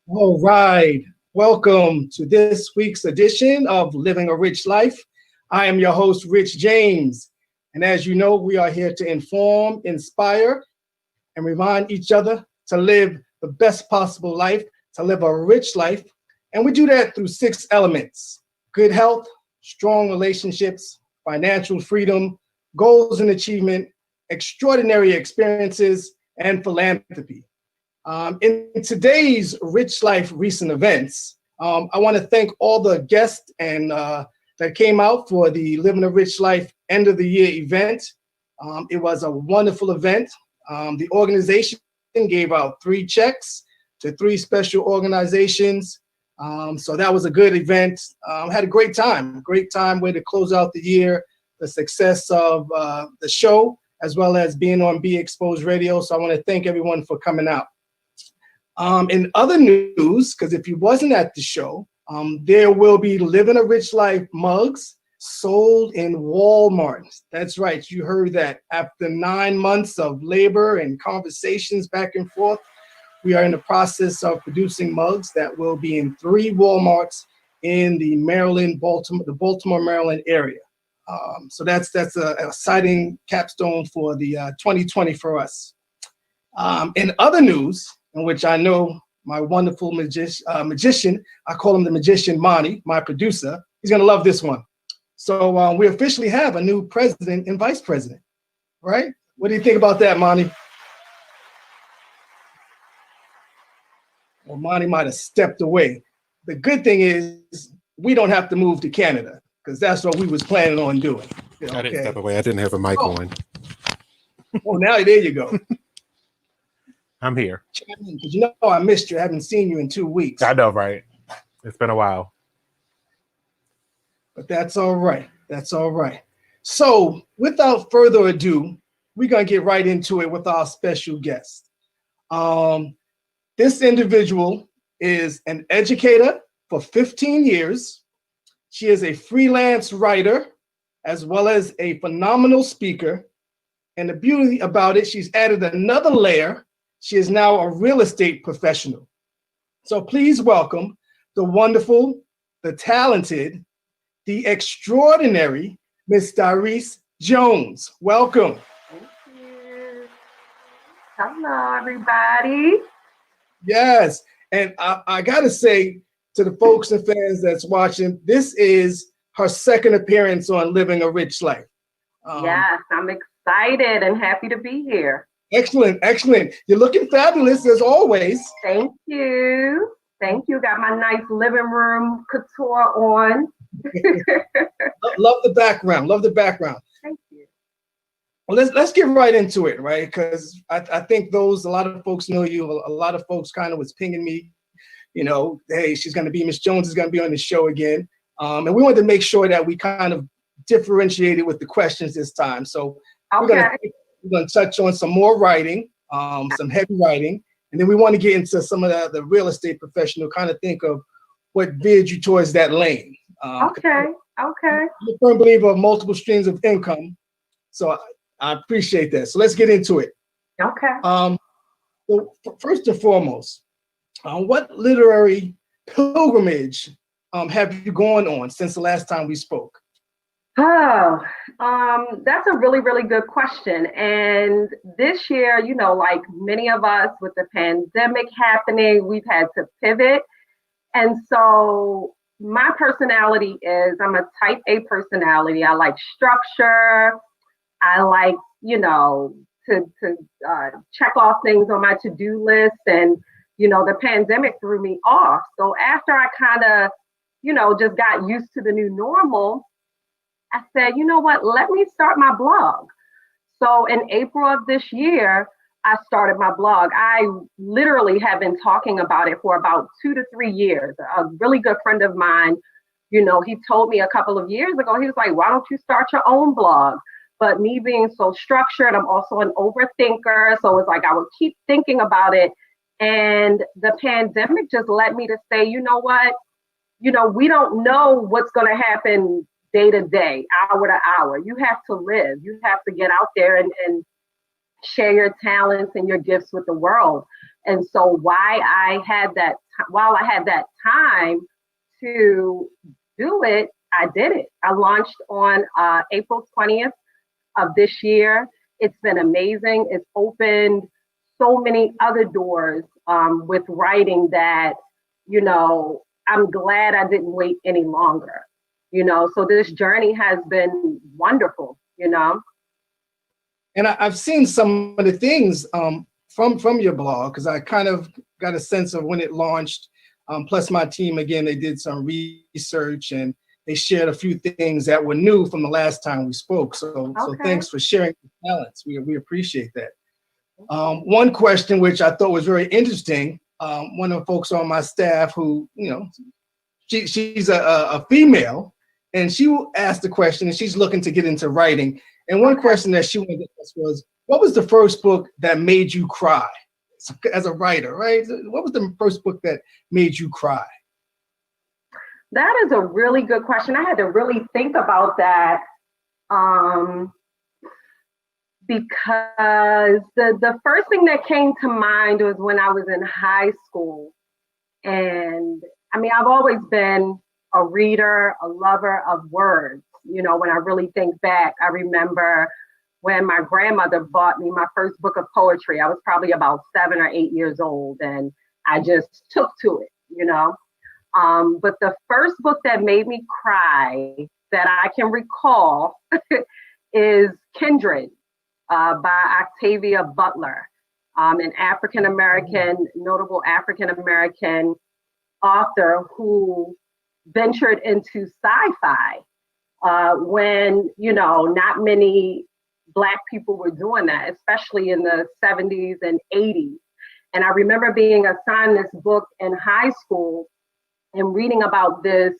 All right, welcome to this week's edition of Living a Rich Life. I am your host, Rich James. And as you know, we are here to inform, inspire, and remind each other to live the best possible life, to live a rich life. And we do that through 6 elements: good health, strong relationships, financial freedom, goals and achievement, extraordinary experiences, and philanthropy. In today's Rich Life recent events, I want to thank all the guests and that came out for the Living a Rich Life end of the year event. It was a wonderful event. The organization gave out 3 checks to 3 special organizations. So that was a good event. Had a great time way to close out the year, the success of the show, as well as being on Be Exposed Radio. So I want to thank everyone for coming out. In other news, because if you wasn't at the show, there will be Living a Rich Life mugs sold in Walmart. That's right, you heard that. After 9 months of labor and conversations back and forth, we are in the process of producing mugs that will be in 3 Walmarts in the Baltimore, Maryland area. So that's a exciting capstone for the 2020 for us. In other news, in which I know my wonderful magician, I call him the magician, Monty, my producer, he's gonna love this one. So we officially have a new president and vice president, right? What do you think about that, Monty? Well, Monty might have stepped away. The good thing is we don't have to move to Canada, because that's what we was planning on doing. I didn't step away. I didn't have a mic on. Oh, now there you go. I'm here. Because you know I missed you. I haven't seen you in 2 weeks. I know, right? It's been a while. But that's all right. That's all right. So without further ado, we're going to get right into it with our special guest. This individual is an educator for 15 years. She is a freelance writer, as well as a phenomenal speaker. And the beauty about it, she's added another layer. She is now a real estate professional. So please welcome the wonderful, the talented, the extraordinary Miss Darice Jones. Welcome. Thank you. Hello, everybody. Yes, and I gotta say to the folks and fans that's watching, this is her second appearance on Living a Rich Life. Yes, I'm excited and happy to be here. Excellent, excellent. You're looking fabulous as always. Thank you. Thank you. Got my nice living room couture on. Love the background. Love the background. Thank you. Well, let's get right into it, right? Because I think a lot of folks know you. A lot of folks kind of was pinging me, you know, hey, she's going to be, Miss Jones is going to be on the show again. And we wanted to make sure that we kind of differentiated with the questions this time. So Okay. we're going to touch on some more writing, some heavy writing, and then we want to get into some of the real estate professional, kind of think of what veered you towards that lane. Okay. I'm a firm believer of multiple streams of income, so I appreciate that. So let's get into it. Okay. So first and foremost, what literary pilgrimage have you gone on since the last time we spoke? Oh, that's a really, really good question. And this year, you know, like many of us with the pandemic happening, we've had to pivot. And so my personality is, I'm a type A personality. I like structure. I like, you know, to check off things on my to-do list. And, you know, the pandemic threw me off. So after I kind of, you know, just got used to the new normal, I said, you know what, let me start my blog. So in April of this year, I started my blog. I literally have been talking about it for about 2 to 3 years. A really good friend of mine He told me a couple of years ago, he was like, why don't you start your own blog? But me being so structured, I'm also an overthinker. So it's like I would keep thinking about it. And the pandemic just led me to say, you know what? We don't know what's going to happen day to day, hour to hour. You have to live. You have to get out there and share your talents and your gifts with the world. And so while I had that time to do it, I did it. I launched on April 20th of this year. It's been amazing. It's opened so many other doors with writing that, I'm glad I didn't wait any longer. So this journey has been wonderful. And I've seen some of the things from your blog, because I kind of got a sense of when it launched. Plus my team, again, they did some research and they shared a few things that were new from the last time we spoke. So thanks for sharing your talents. We appreciate that. One question which I thought was very interesting, one of the folks on my staff who, she's a female, and she asked the question, and she's looking to get into writing. And one question that she wanted to ask was, what was the first book that made you cry as a writer, right? What was the first book that made you cry? That is a really good question. I had to really think about that because the first thing that came to mind was when I was in high school. And I mean, I've always been a reader, a lover of words. When I really think back, I remember when my grandmother bought me my first book of poetry. I was probably about 7 or 8 years old, and I just took to it, But the first book that made me cry that I can recall is Kindred by Octavia Butler, an notable African-American author who ventured into sci-fi when, not many Black people were doing that, especially in the 70s and 80s. And I remember being assigned this book in high school and reading about this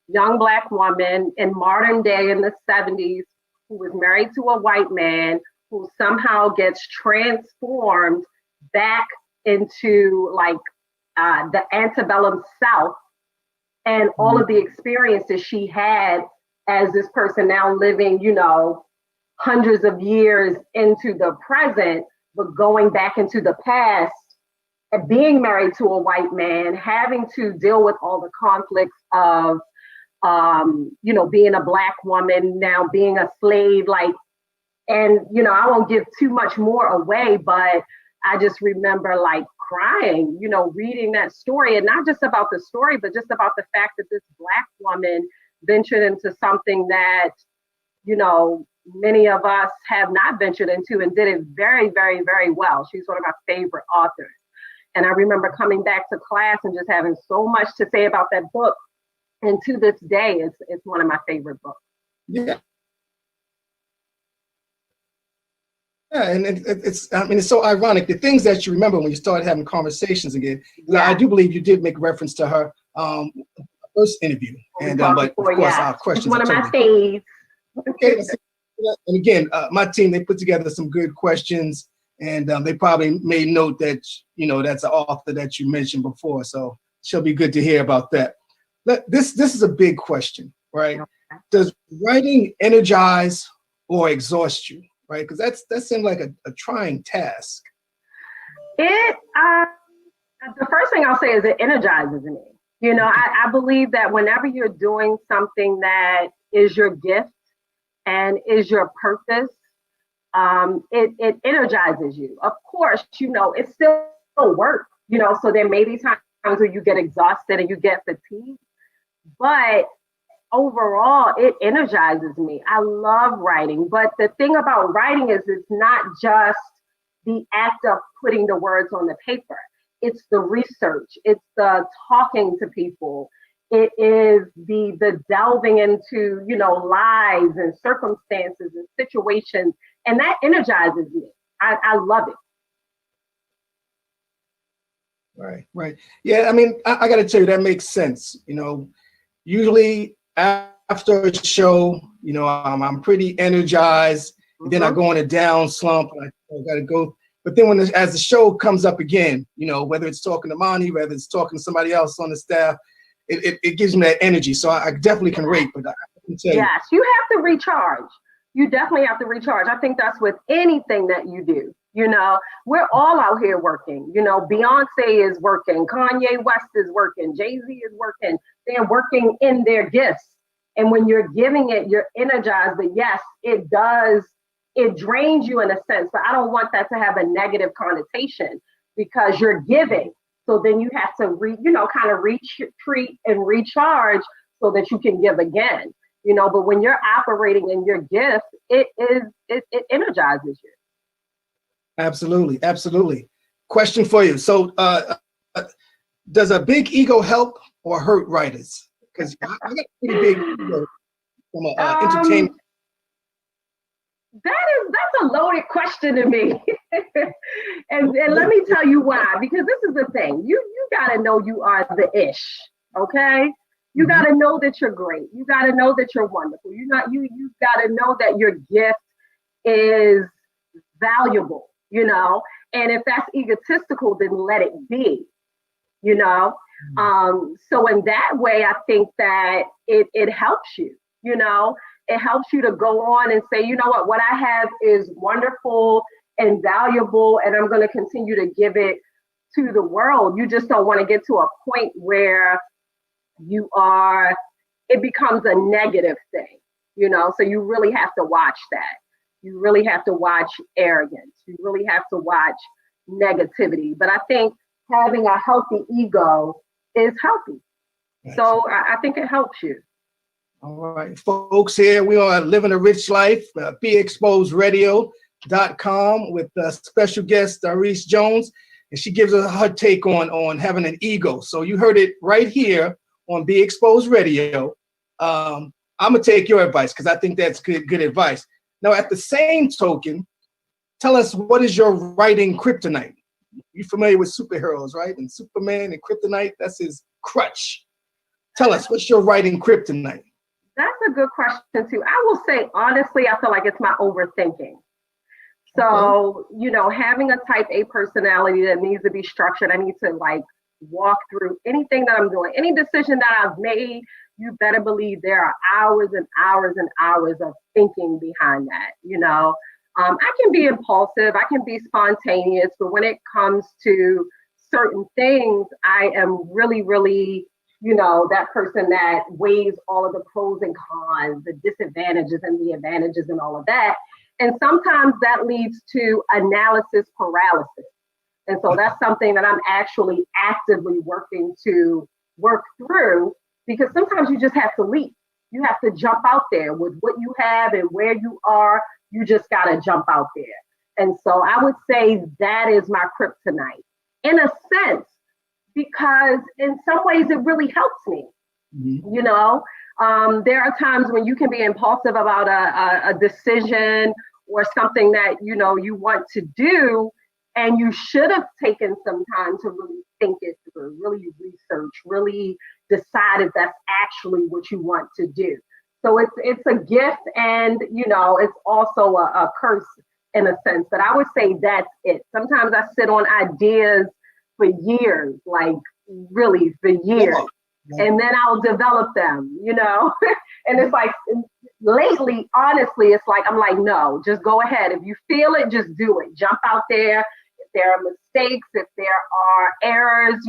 young Black woman in modern day in the 70s who was married to a white man who somehow gets transformed back into the antebellum South, and all of the experiences she had as this person now living, hundreds of years into the present, but going back into the past and being married to a white man, having to deal with all the conflicts of, being a Black woman, now being a slave, and, I won't give too much more away, but I just remember crying, reading that story, and not just about the story, but just about the fact that this Black woman ventured into something that, many of us have not ventured into, and did it very, very, very well. She's one of my favorite authors. And I remember coming back to class and just having so much to say about that book. And to this day, it's one of my favorite books. Yeah. Yeah, and it's so ironic, the things that you remember when you started having conversations again. Yeah. I do believe you did make reference to her first interview, and but of course our questions. It's one of my faves. Okay, and again, my team, they put together some good questions, and they probably made note that that's an author that you mentioned before, so she'll be good to hear about that. This is a big question, right? Okay. Does writing energize or exhaust you? Right, because that seemed like a trying task. The first thing I'll say is it energizes me. I believe that whenever you're doing something that is your gift and is your purpose, it energizes you. Of course, it's still work. So there may be times where you get exhausted and you get fatigued, but overall, it energizes me. I love writing, but the thing about writing is it's not just the act of putting the words on the paper. It's the research. It's the talking to people. It is the delving into, lives and circumstances and situations, and that energizes me. I love it. Right. Yeah, I mean, I got to tell you, that makes sense. usually after a show, I'm pretty energized. And then I go in a down slump. And I got to go. But then as the show comes up again, whether it's talking to Monty, whether it's talking to somebody else on the staff, it gives me that energy. So I definitely can rate, but I can tell you. Yes, you have to recharge. You definitely have to recharge. I think that's with anything that you do. We're all out here working. Beyonce is working, Kanye West is working, Jay-Z is working. They're working in their gifts. And when you're giving it, you're energized. But yes, it drains you in a sense. But I don't want that to have a negative connotation because you're giving. So then you have to kind of retreat and recharge so that you can give again. But when you're operating in your gift, it energizes you. Absolutely, absolutely. Question for you. So, does a big ego help or hurt writers? Because I got a pretty big ego from entertainment. That's a loaded question to me, and let me tell you why. Because this is the thing: you got to know you are the ish. Okay. You got to know that you're great. You got to know that you're wonderful. You got to know that your gift is valuable, and if that's egotistical, then let it be, So in that way, I think that it helps you, it helps you to go on and say, what I have is wonderful and valuable, and I'm going to continue to give it to the world. You just don't want to get to a point where it becomes a negative thing, so you really have to watch that. You really have to watch arrogance. You really have to watch negativity. But I think having a healthy ego is healthy. So I think it helps you. All right, folks, here we are living a rich life, BeExposedRadio.com with special guest Reese Jones, and she gives us her take on having an ego. So you heard it right here on Be Exposed Radio. I'm gonna take your advice because I think that's good advice. Now, at the same token, tell us, what is your writing kryptonite? You're familiar with superheroes, right? And Superman and kryptonite, that's his crutch. Tell us, what's your writing kryptonite? That's a good question too. I will say, honestly, I feel like it's my overthinking. So, having a type A personality that needs to be structured, I need to walk through anything that I'm doing, any decision that I've made. You better believe there are hours and hours and hours of thinking behind that. I can be impulsive, I can be spontaneous, but when it comes to certain things, I am really, really, that person that weighs all of the pros and cons, the disadvantages and the advantages and all of that. And sometimes that leads to analysis paralysis. And so that's something that I'm actually actively working to work through, because sometimes you just have to leap. You have to jump out there with what you have and where you are. You just got to jump out there. And so I would say that is my kryptonite in a sense, because in some ways it really helps me. There are times when you can be impulsive about a decision or something that, you want to do. And you should have taken some time to really think it through, really research, really decide if that's actually what you want to do. So it's a gift, and it's also a curse in a sense. But I would say that's it. Sometimes I sit on ideas for years, really for years, and then I'll develop them, And it's lately, honestly, it's I'm no, just go ahead. If you feel it, just do it. Jump out there. There are mistakes, if there are errors,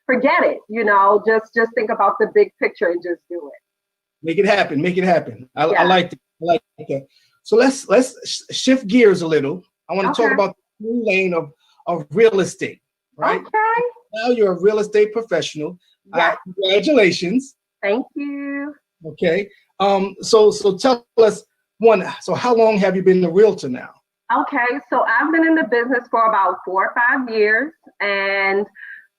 forget it, just think about the big picture and just do it. Make it happen. I like that. So let's shift gears a little. I want to talk about the new lane of real estate, right? Okay. Now you're a real estate professional. Yeah. Congratulations. Thank you. Okay. So tell us, so how long have you been a realtor now? Okay, so I've been in the business for about 4 or 5 years. And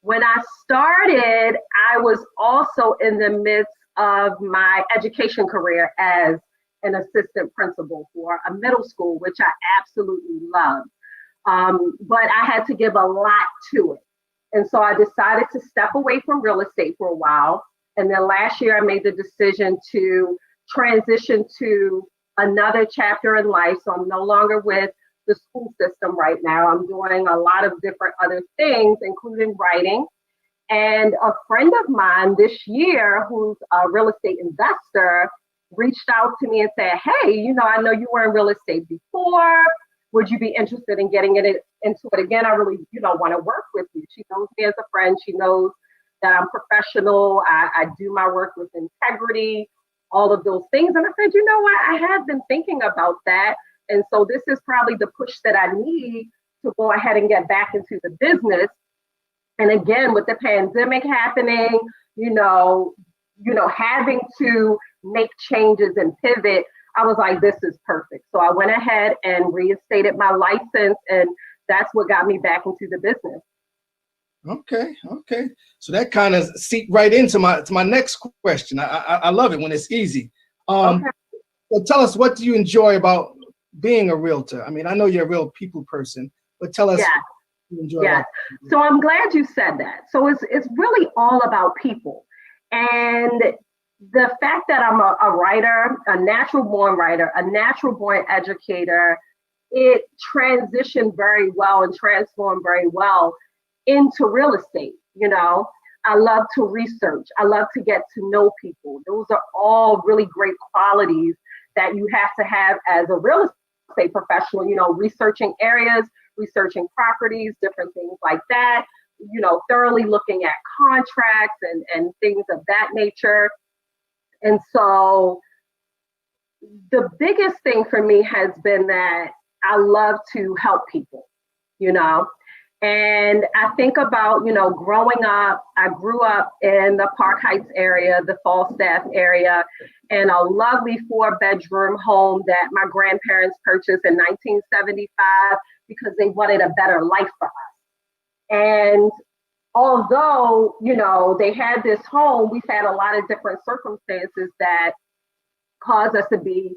when I started, I was also in the midst of my education career as an assistant principal for a middle school, which I absolutely love. But I had to give a lot to it. And so I decided to step away from real estate for a while. And then last year, I made the decision to transition to another chapter in life. So I'm no longer with the school system right now. I'm doing a lot of different other things, including writing. And a friend of mine this year, who's a real estate investor, reached out to me and said, hey, I know you were in real estate before. Would you be interested in getting into it again? I really, want to work with you. She knows me as a friend. She knows that I'm professional. I do my work with integrity, all of those things. And I said, you know what? I have been thinking about that. And so this is probably the push that I need to go ahead and get back into the business. And again, with the pandemic happening, having to make changes and pivot, I was like, this is perfect. So I went ahead and reinstated my license, and that's what got me back into the business. Okay. So that kind of seeped right into my next question. I love it when it's easy. Okay. So tell us, what do you enjoy about being a realtor? I mean, I know you're a real people person, but tell us. Yeah. What you enjoy. Yes. So I'm glad you said that. So it's really all about people. And the fact that I'm a writer, a natural born writer, a natural born educator, it transitioned very well and transformed very well into real estate. I love to research. I love to get to know people. Those are all really great qualities that you have to have as a real estate professional, researching areas, researching properties, different things like that, thoroughly looking at contracts and things of that nature. And so the biggest thing for me has been that I love to help people, and I think about, growing up, I grew up in the Park Heights area, the Falstaff area, in a lovely 4-bedroom home that my grandparents purchased in 1975 because they wanted a better life for us. And although, they had this home, we've had a lot of different circumstances that caused us to be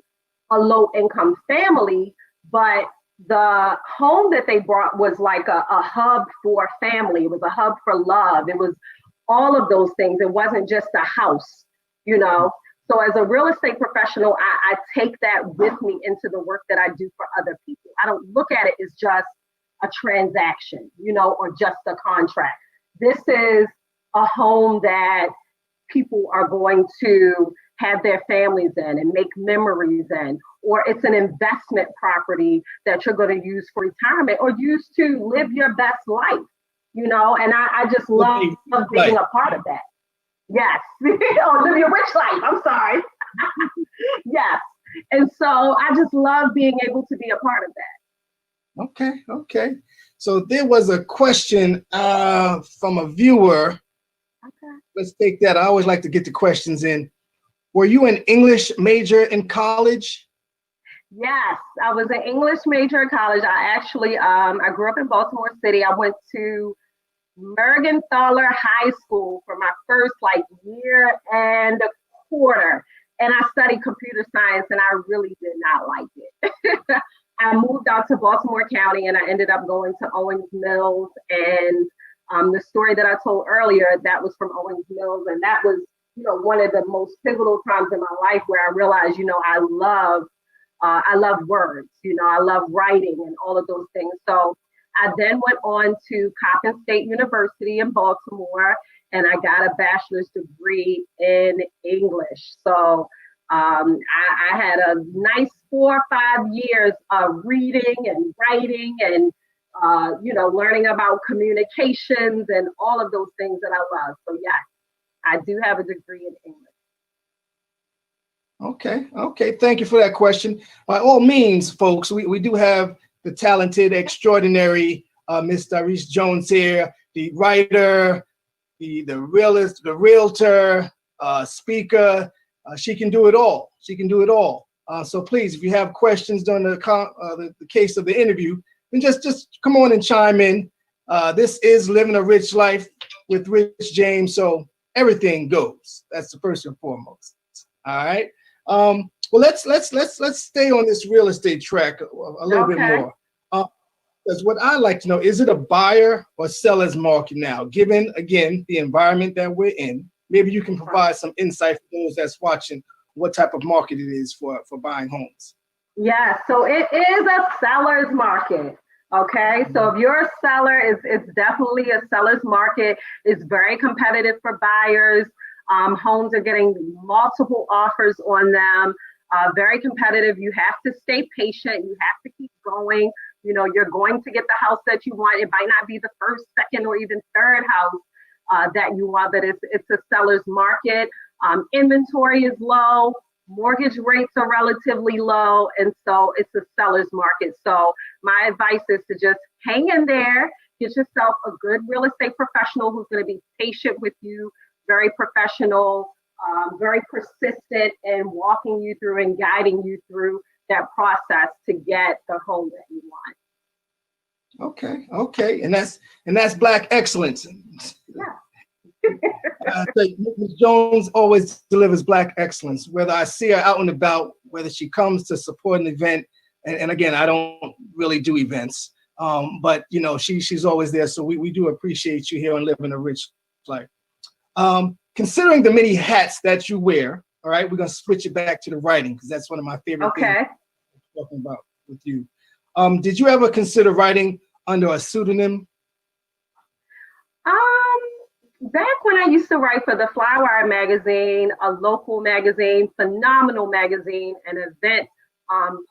a low income family, but the home that they brought was like a hub for family. It was a hub for love. It was all of those things. It wasn't just a house, So as a real estate professional, I take that with me into the work that I do for other people. I don't look at it as just a transaction, or just a contract. This is a home that people are going to have their families in and make memories in, or it's an investment property that you're going to use for retirement or use to live your best life, and I just love being a part of that. Yes. Or live your rich life. I'm sorry. Yes. And so I just love being able to be a part of that. Okay. So there was a question from a viewer. Okay. Let's take that. I always like to get the questions in. Were you an English major in college? Yes, I was an English major in college. I actually, I grew up in Baltimore City. I went to Mergenthaler High School for my first year and a quarter. And I studied computer science, and I really did not like it. I moved out to Baltimore County, and I ended up going to Owings Mills. And the story that I told earlier, that was from Owings Mills. And that was, one of the most pivotal times in my life where I realized, I love words, I love writing and all of those things. So I then went on to Coppin State University in Baltimore, and I got a bachelor's degree in English. So I had a nice 4 or 5 years of reading and writing and, learning about communications and all of those things that I love. So yes, I do have a degree in English. Okay. Thank you for that question. By all means, folks, we do have the talented, extraordinary Miss Darice Jones here, the writer, the realist, the realtor, speaker. She can do it all. So please, if you have questions during the case of the interview, then just come on and chime in. This is Living a Rich Life with Rich James, so everything goes. That's the first and foremost. All right. Well, let's stay on this real estate track a little bit more. Because what I like to know, is it a buyer or seller's market now, given, again, the environment that we're in? maybe you can provide some insight for those that's watching what type of market it is for buying homes. Yeah, so it is a seller's market. Okay, so if you're a seller, it's definitely a seller's market. It's very competitive for buyers. Homes are getting multiple offers on them. Very competitive. You have to stay patient. You have to keep going. You know, you're going to get the house that you want. It might not be the first, second, or even third house that you want, but it's a seller's market. Inventory is low. Mortgage rates are relatively low, and so it's a seller's market. So my advice is to just hang in there, get yourself a good real estate professional who's going to be patient with you, very professional, very persistent in walking you through and guiding you through that process to get the home that you want. Okay, and that's Black excellence. Yeah. Ms. Jones always delivers Black excellence. Whether I see her out and about, whether she comes to support an event, and again, I don't really do events, but you know, she's always there. So we do appreciate you here on Living a Rich Life. Considering the many hats that you wear, all right, we're gonna switch it back to the writing because that's one of my favorite things I'm talking about with you. Did you ever consider writing under a pseudonym? Back when I used to write for the Flywire magazine, a local magazine, phenomenal magazine, an event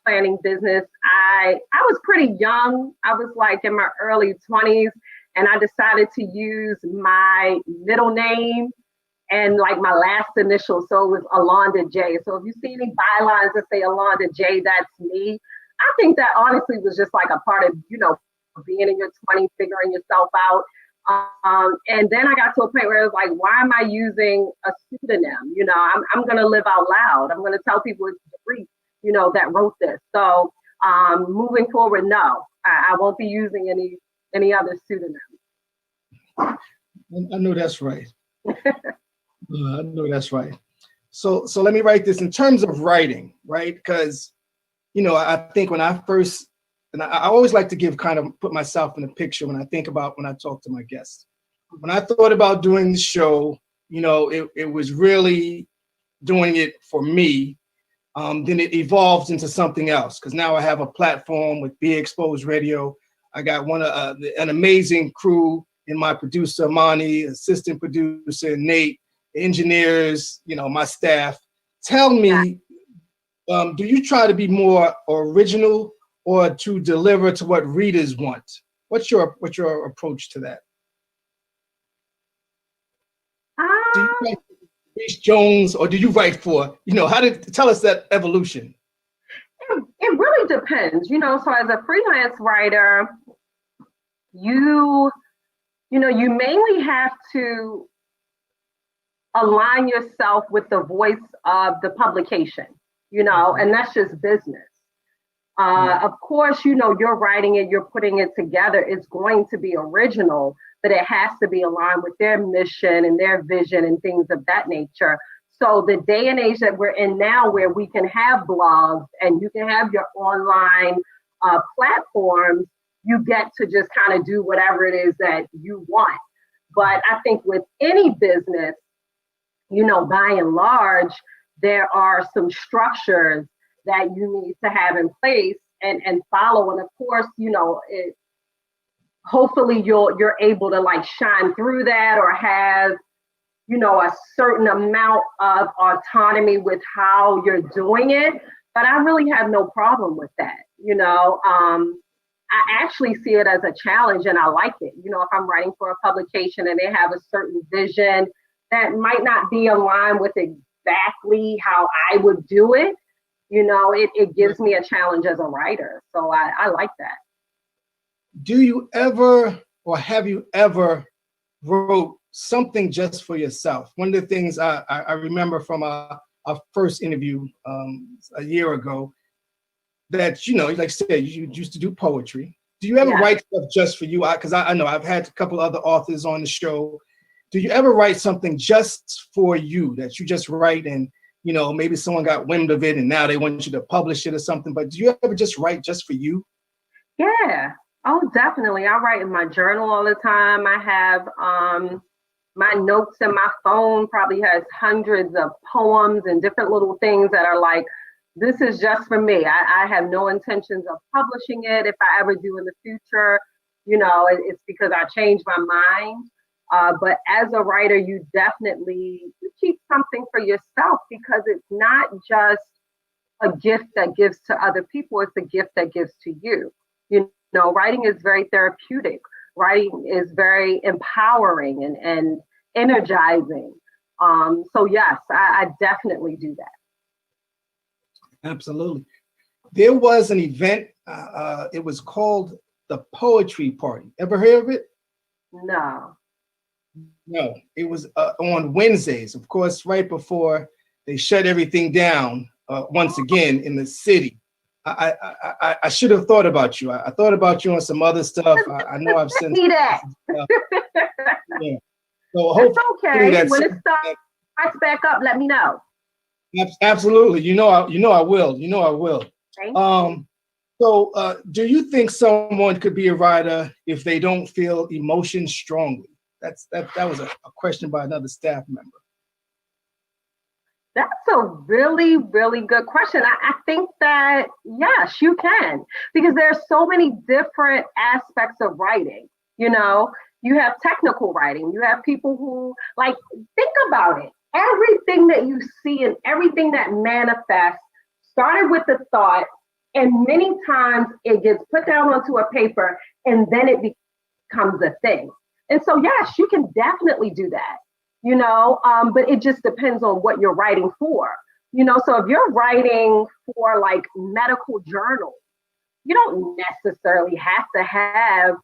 planning business, I was pretty young. I was like in my early 20s, and I decided to use my middle name and like my last initial. So it was Alonda J. So if you see any bylines that say Alonda J, that's me. I think that honestly was just like a part of, you know, being in your 20s, figuring yourself out. And then I got to a point where it was like, why am I using a pseudonym? You know, I'm going to live out loud. I'm going to tell people it's free, you know, that wrote this. So moving forward, no, I won't be using any other pseudonym. I know that's right. I know that's right. So let me write this in terms of writing, right? Because, you know, I think when I first, and I always like to put myself in a picture when I talk to my guests. When I thought about doing the show, you know, it was really doing it for me. Then it evolved into something else because now I have a platform with Be Exposed Radio. I got an amazing crew in my producer, Monty, assistant producer, Nate, engineers, you know, my staff. Tell me, do you try to be more original or to deliver to what readers want? What's your approach to that? Do you write for Reese Jones or do you write for, you know, tell us that evolution? It really depends, you know. So as a freelance writer, you mainly have to align yourself with the voice of the publication, you know, and that's just business. Of course, you know, you're writing it, you're putting it together. It's going to be original, but it has to be aligned with their mission and their vision and things of that nature. So the day and age that we're in now, where we can have blogs and you can have your online platforms, you get to just kind of do whatever it is that you want. But I think with any business, you know, by and large, there are some structures that you need to have in place and follow. And of course, you know, hopefully you're able to like shine through that or have, you know, a certain amount of autonomy with how you're doing it. But I really have no problem with that. You know, I actually see it as a challenge and I like it. You know, if I'm writing for a publication and they have a certain vision that might not be aligned with exactly how I would do it, you know, it gives me a challenge as a writer. So I like that. Do you ever, or have you ever wrote something just for yourself? One of the things I remember from our first interview a year ago, that, you know, like I said, you used to do poetry. Do you ever write stuff just for you? Because I know I've had a couple other authors on the show. Do you ever write something just for you that you just write and, you know, maybe someone got wind of it and now they want you to publish it or something, but do you ever just write just for you? Yeah. Oh, definitely. I write in my journal all the time. I have My notes in my phone probably has hundreds of poems and different little things that are like, this is just for me. I have no intentions of publishing it. If I ever do in the future, it's because I changed my mind. But as a writer, you keep something for yourself, because it's not just a gift that gives to other people, it's a gift that gives to you. Writing is very therapeutic. Writing is very empowering and energizing. So yes, I definitely do that. Absolutely. There was an event, it was called the Poetry Party. Ever heard of it? No. No, it was on Wednesdays, of course, right before they shut everything down once again in the city. I should have thought about you. I thought about you on some other stuff. I know I've sent that. Yeah. So hopefully okay. When it starts back up, let me know. Absolutely. I will. Thank you. So do you think someone could be a writer if they don't feel emotion strongly? That was a question by another staff member. That's a really, really good question. I think that, yes, you can, because there are so many different aspects of writing. You have technical writing. You have people who, think about it. Everything that you see and everything that manifests started with a thought, and many times it gets put down onto a paper, and then it becomes a thing. And so, yes, you can definitely do that. But it just depends on what you're writing for. So if you're writing for medical journals, you don't necessarily have to have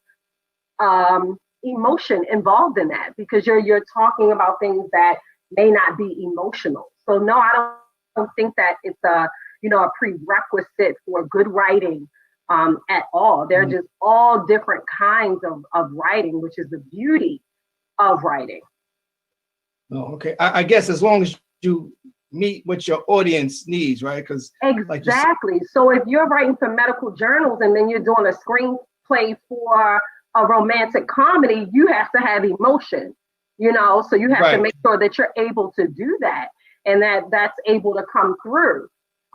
emotion involved in that, because you're talking about things that may not be emotional. So no, I don't think that it's a prerequisite for good writing at all. They're just all different kinds of writing, which is the beauty of writing. Oh, okay. I guess as long as you meet what your audience needs, right? Because exactly. So if you're writing for medical journals and then you're doing a screenplay for a romantic comedy, you have to have emotion, so you have to make sure that you're able to do that, and that's able to come through,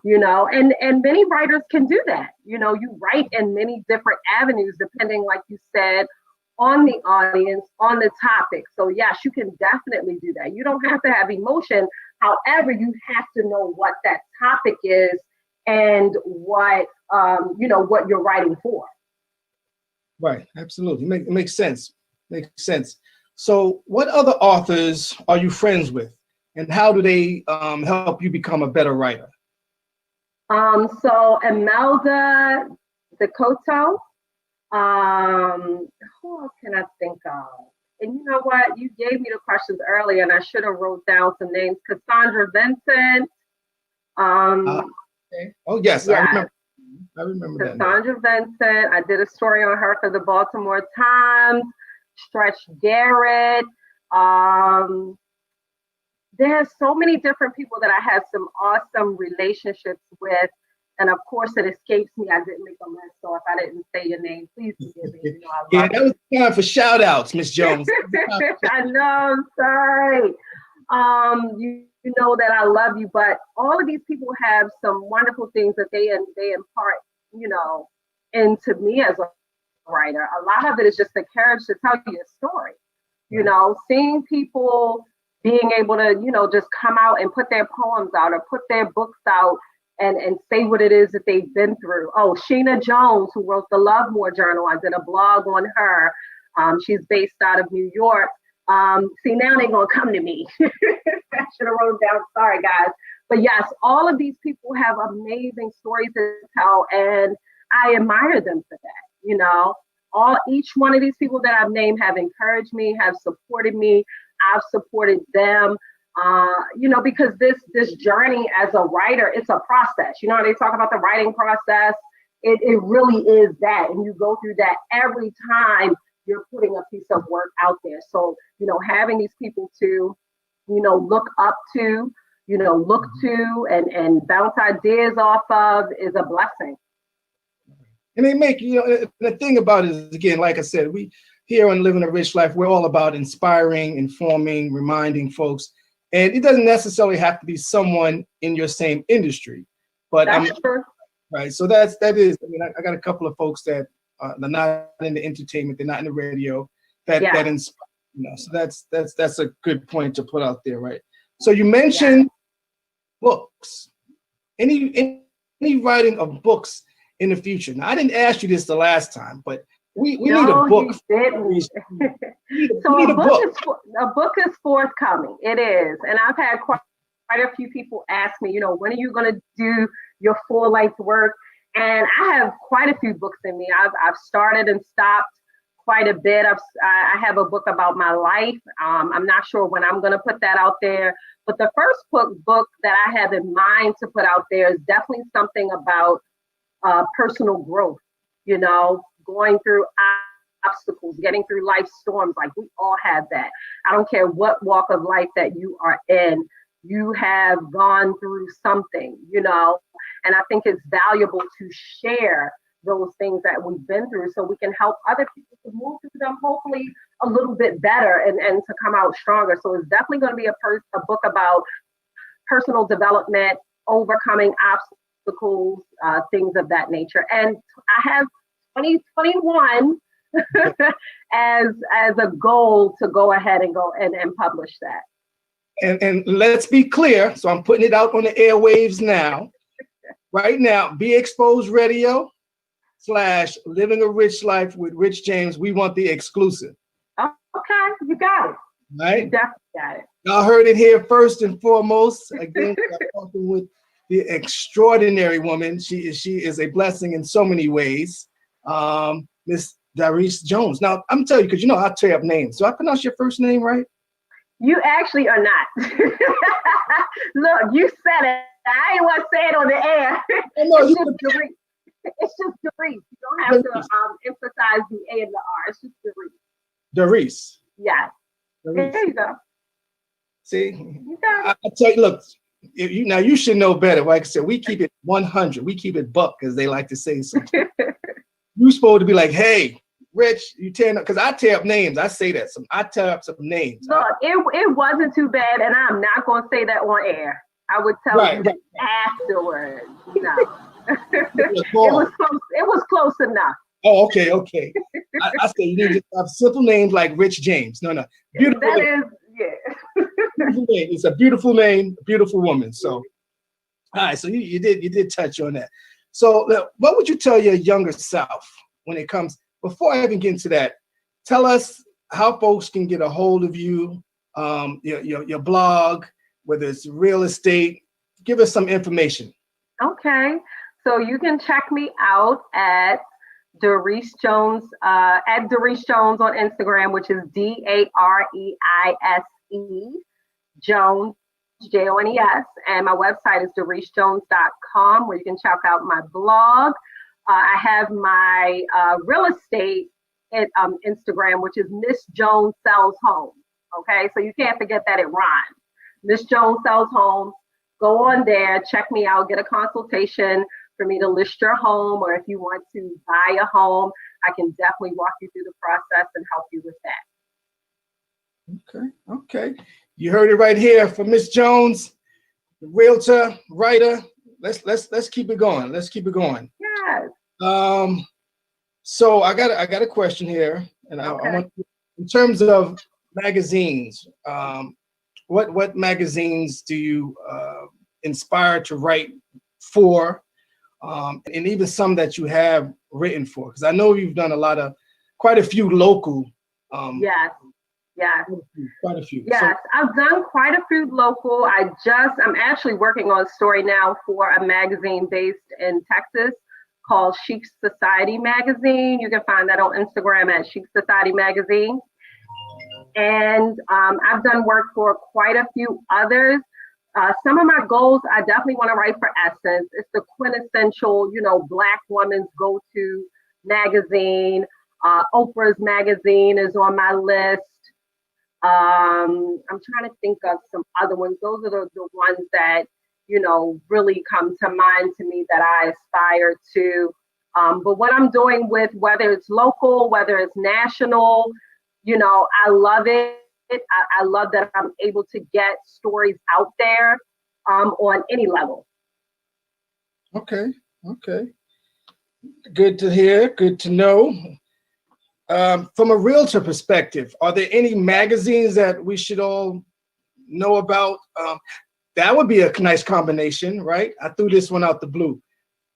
and many writers can do that. You write in many different avenues, depending, like you said, on the audience, on the topic. So yes, you can definitely do that. You don't have to have emotion. However, you have to know what that topic is and what what you're writing for. Right, absolutely. Makes sense. Makes sense. So what other authors are you friends with, and how do they help you become a better writer? So Imelda Dakota. Who else can I think of? And you know what? You gave me the questions earlier, and I should have wrote down some names. Cassandra Vincent. Okay. Oh yes, yeah. I remember Cassandra Vincent. I did a story on her for the Baltimore Times. Stretch Garrett. There's so many different people that I have some awesome relationships with. And of course, it escapes me. I didn't make a list, so if I didn't say your name, please forgive me. That was time for shout outs, Miss Jones. I know, I'm sorry. You know that I love you, but all of these people have some wonderful things that they impart, into me as a writer. A lot of it is just the courage to tell you a story. Seeing people being able to, just come out and put their poems out or put their books out and say what it is that they've been through. Oh, Sheena Jones, who wrote the Love More Journal. I did a blog on her. She's based out of New York. See, now they're going to come to me. I should have wrote down. Sorry, guys. But yes, all of these people have amazing stories to tell, and I admire them for that. Each one of these people that I've named have encouraged me, have supported me. I've supported them. Because this journey as a writer, it's a process. They talk about the writing process. It really is that. And you go through that every time you're putting a piece of work out there. So, having these people to, look up to, look to and bounce ideas off of is a blessing. And they make, the thing about it is, again, like I said, here on Living a Rich Life, we're all about inspiring, informing, reminding folks. And it doesn't necessarily have to be someone in your same industry. But That's true. right. So that is, I mean, I got a couple of folks that they're not in the entertainment, they're not in the radio, that inspire, so that's a good point to put out there, right? So you mentioned books. Any writing of books in the future? Now, I didn't ask you this the last time, but we need a book. So a book is forthcoming. It is, and I've had quite a few people ask me, when are you going to do your full-length work? And I have quite a few books in me. I've started and stopped quite a bit. I have a book about my life. I'm not sure when I'm going to put that out there, but the first book that I have in mind to put out there is definitely something about personal growth, going through obstacles, getting through life storms. Like, we all have that. I don't care what walk of life that you are in, you have gone through something, and I think it's valuable to share those things that we've been through so we can help other people to move through them, hopefully a little bit better and to come out stronger. So it's definitely going to be a book about personal development, overcoming obstacles, things of that nature. And I have 2021 as a goal to go ahead and publish that. And let's be clear. So I'm putting it out on the airwaves now. Right now, Be Exposed Radio / Living a Rich Life with Rich James. We want the exclusive. Okay, you got it. Right? You definitely got it. Y'all heard it here first and foremost. Again, I'm talking with the extraordinary woman. She is a blessing in so many ways. Miss Doris Jones. Now, I'm telling you, because I tear up names. Do I pronounce your first name right? You actually are not. Look, you said it. I didn't want to say it on the air. It's just Doris. You don't have to emphasize the A and the R. It's just Doris. Doris. Yeah. There you go. See, I tell you, look, you should know better. Like I said, we keep it 100. We keep it buck, as they like to say. Sometimes. You're supposed to be like, hey, Rich, you tear up, because I tear up names. I say that. I tear up some names. Look, it wasn't too bad, and I'm not going to say that on air. I would tell you afterwards. It was close enough. Oh, okay. I say you need to have simple names like Rich James. No. Beautiful. That is, beautiful name. It's a beautiful name, beautiful woman. So, all right. So you did touch on that. So, what would you tell your younger self when it comes? Before I even get into that, tell us how folks can get a hold of you, your blog, whether it's real estate. Give us some information. Okay. So you can check me out at Doris Jones, at Doris Jones on Instagram, which is DAREISE Jones, JONES. And my website is dorisjones.com, where you can check out my blog. I have my real estate Instagram, which is Miss Jones Sells Homes. Okay, so you can't forget that it rhymes. Miss Jones Sells Homes. Go on there, check me out, get a consultation for me to list your home, or if you want to buy a home, I can definitely walk you through the process and help you with that. Okay. You heard it right here from Miss Jones, realtor, writer. Let's keep it going. Yes. So I got a question here, and I want, in terms of magazines, what magazines do you inspire to write for, and even some that you have written for? Because I know you've done quite a few local. Yes. Quite a few. Yes, so, I've done quite a few local. I'm actually working on a story now for a magazine based in Texas called Chic Society Magazine. You can find that on Instagram at Chic Society Magazine. And I've done work for quite a few others. Some of my goals, I definitely want to write for Essence. It's the quintessential, Black woman's go-to magazine. Oprah's magazine is on my list. I'm trying to think of some other ones. Those are the ones that, really come to mind to me that I aspire to. But what I'm doing with whether it's local, whether it's national, I love it. I love that I'm able to get stories out there on any level. Okay. Good to hear. Good to know. From a realtor perspective, are there any magazines that we should all know about? That would be a nice combination, right? I threw this one out the blue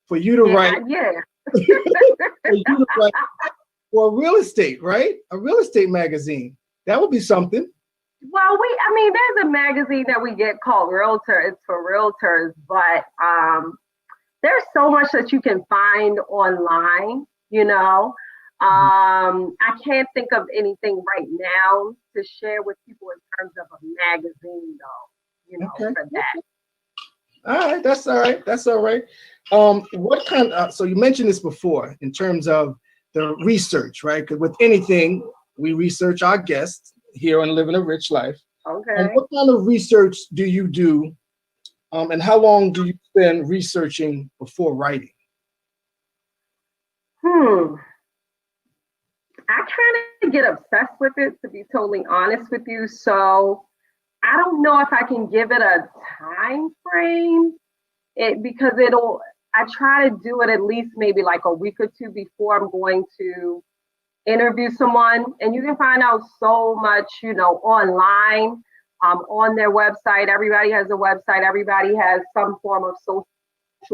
for you to write. Yeah. For you to write for real estate, right? A real estate magazine. That would be something. Well, there's a magazine that we get called Realtor. It's for realtors, but there's so much that you can find online, I can't think of anything right now to share with people in terms of a magazine, though, Okay. for that. All right, that's all right. That's all right. What kind so you mentioned this before in terms of the research, right? Because with anything, we research our guests here on Living a Rich Life. Okay. What kind of research do you do? And how long do you spend researching before writing? I kind of get obsessed with it, to be totally honest with you. So I don't know if I can give it a time frame. Because I try to do it at least maybe like a week or two before I'm going to interview someone. And you can find out so much, online, on their website. Everybody has a website. Everybody has some form of social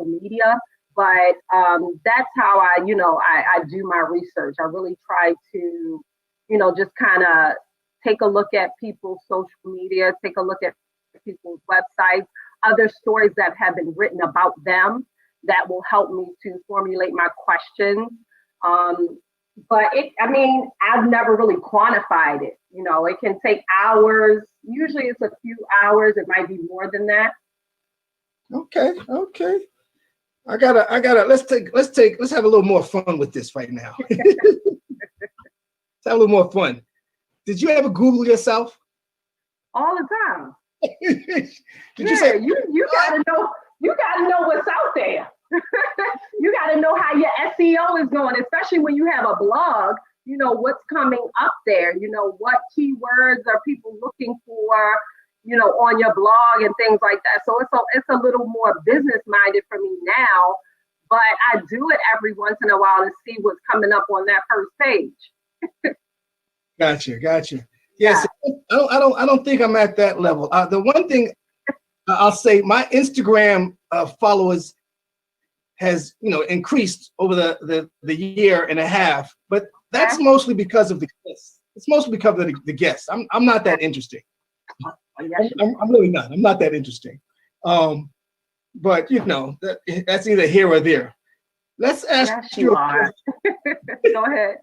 media. But that's how I do my research. I really try to, just kind of take a look at people's social media, take a look at people's websites, other stories that have been written about them that will help me to formulate my questions. But I've never really quantified it. It can take hours. Usually it's a few hours. It might be more than that. Okay. I gotta, let's have a little more fun with this right now. Let's have a little more fun. Did you ever Google yourself? All the time. You say you gotta know what's out there. You gotta know how your SEO is going, especially when you have a blog. What's coming up there. What keywords are people looking for, on your blog and things like that. So it's a little more business minded for me now, but I do it every once in a while to see what's coming up on that first page. Gotcha. Yes, I don't think I'm at that level. The one thing I'll say, my Instagram followers has increased over the year and a half, but that's mostly because of the guests. It's mostly because of the guests. I'm not that interesting. I'm really not. I'm not that interesting. But that's either here or there. Let's ask you. Go ahead.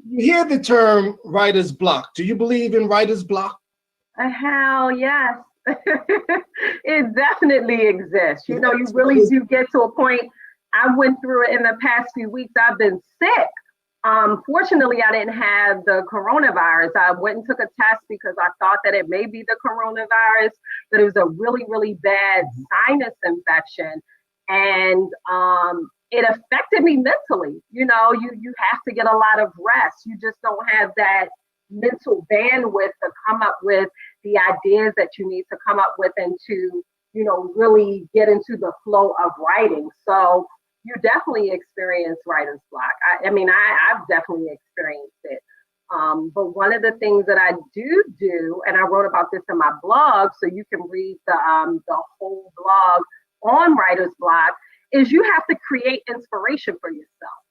You hear the term writer's block. Do you believe in writer's block? Hell yes. It definitely exists. You really do get to a point. I went through it in the past few weeks. I've been sick. Fortunately, I didn't have the coronavirus. I went and took a test because I thought that it may be the coronavirus, but it was a really, really bad sinus infection. And it affected me mentally. You have to get a lot of rest. You just don't have that mental bandwidth to come up with the ideas that you need to come up with and to, really get into the flow of writing. So you definitely experience writer's block. I've definitely experienced it. But one of the things that I do, and I wrote about this in my blog, so you can read the whole blog on writer's block, is you have to create inspiration for yourself.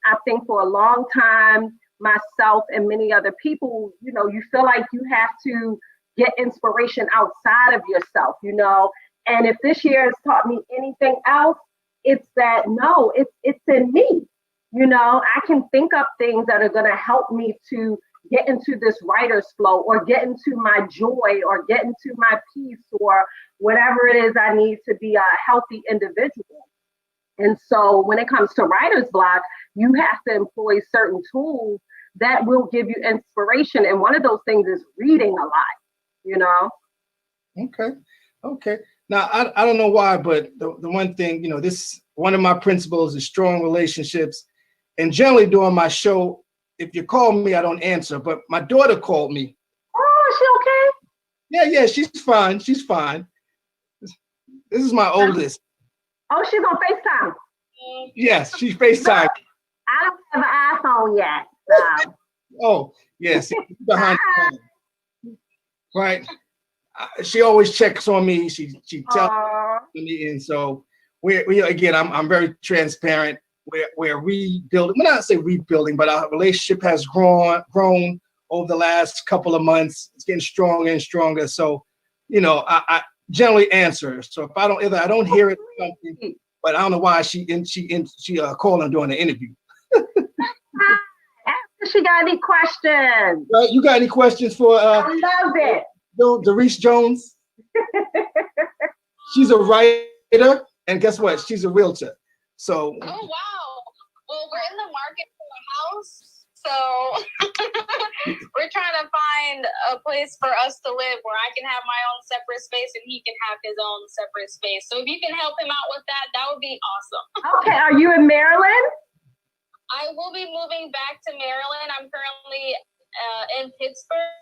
I think for a long time, myself and many other people, you feel like you have to get inspiration outside of yourself, and if this year has taught me anything else, it's that no, it's in me. I can think up things that are going to help me to get into this writer's flow or get into my joy or get into my peace or whatever it is I need to be a healthy individual. And so when it comes to writer's block, you have to employ certain tools that will give you inspiration. And one of those things is reading a lot, Okay. Now, I don't know why, but the one thing, this one of my principles is strong relationships. And generally during my show, if you call me, I don't answer. But my daughter called me. Oh, Yeah, yeah, she's fine. She's fine. This is my she okay? oldest. Oh, she's on FaceTime. Yes, she's FaceTime. I don't have an iPhone yet. So. Oh, yes, behind the phone. Right. She always checks on me. She tells me, and so we again. I'm very transparent. We're rebuilding. Well, not say rebuilding, but our relationship has grown over the last couple of months. It's getting stronger and stronger. So, I generally answer. So if I don't hear it, something, but I don't know why she calling during the interview. She got any questions? Right, you got any questions for? I love it. Doris Jones. She's a writer, and guess what? She's a realtor. So. Oh wow! Well, we're in the market for a house, so we're trying to find a place for us to live where I can have my own separate space and he can have his own separate space. So if you can help him out with that, that would be awesome. Okay, are you in Maryland? I will be moving back to Maryland. I'm currently in Pittsburgh.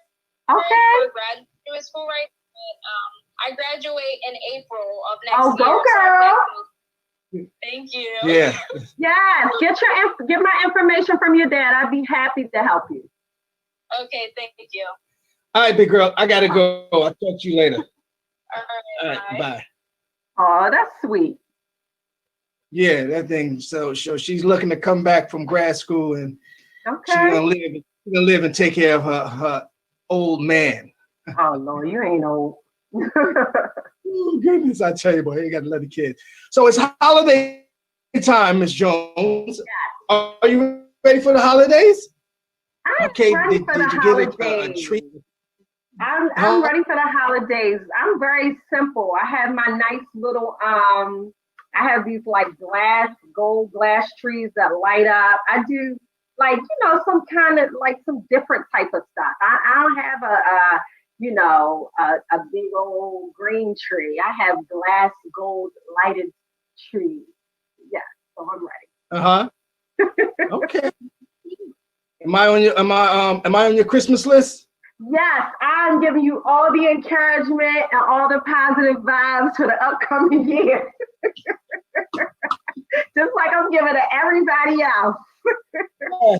Okay. For graduate school right now. I graduate in April of next year. Oh, go girl. Thank you. Yeah. Yes. Get my information from your dad. I'd be happy to help you. Okay, thank you. All right, big girl. I gotta go. I'll talk to you later. All right, bye. Oh, that's sweet. Yeah, that thing. So she's looking to come back from grad school, and she's Okay. gonna live and take care of her old man. Oh Lord, you ain't old. Oh, goodness, I tell you, boy, you got another kid. So it's holiday time, Miss Jones. Yeah. Are you ready for the holidays? I'm Okay, ready did for the you holidays. get a treat? I'm ready for the holidays. I'm very simple. I have my nice little I have these like gold glass trees that light up. I do like, some kind of like some different type of stuff. I don't have a big old green tree. I have glass gold lighted trees. Yeah, so I'm ready. Okay. Am I on your Christmas list? Yes, I'm giving you all the encouragement and all the positive vibes for the upcoming year. Just like I'm giving to everybody else.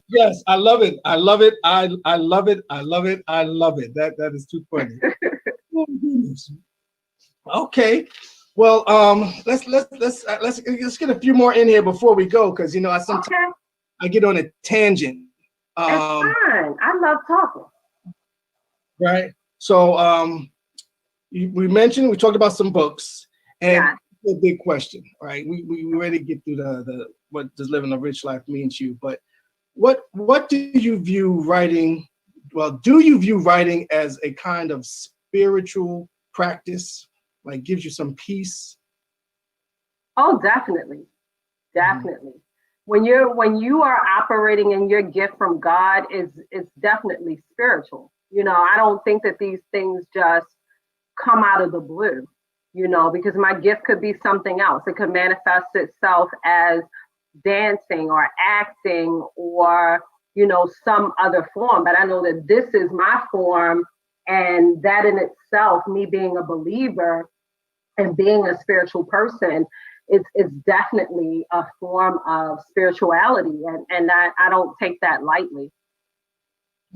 Yes, I love it. I love it. I love it. I love it. I love it. That is too funny. Oh, goodness. Okay. Well, let's get a few more in here before we go, because sometimes I get on a tangent. It's fine. I love talking. Right. So we talked about some books, and a big question, right? We already get through the what does living a rich life mean to you, but what do you view writing? Well, do you view writing as a kind of spiritual practice, like gives you some peace? Oh, definitely. Definitely. When you are operating in your gift from God, it's definitely spiritual. I don't think that these things just come out of the blue, because my gift could be something else. It could manifest itself as dancing or acting or, some other form. But I know that this is my form, and that in itself, me being a believer and being a spiritual person, it's definitely a form of spirituality. And I don't take that lightly.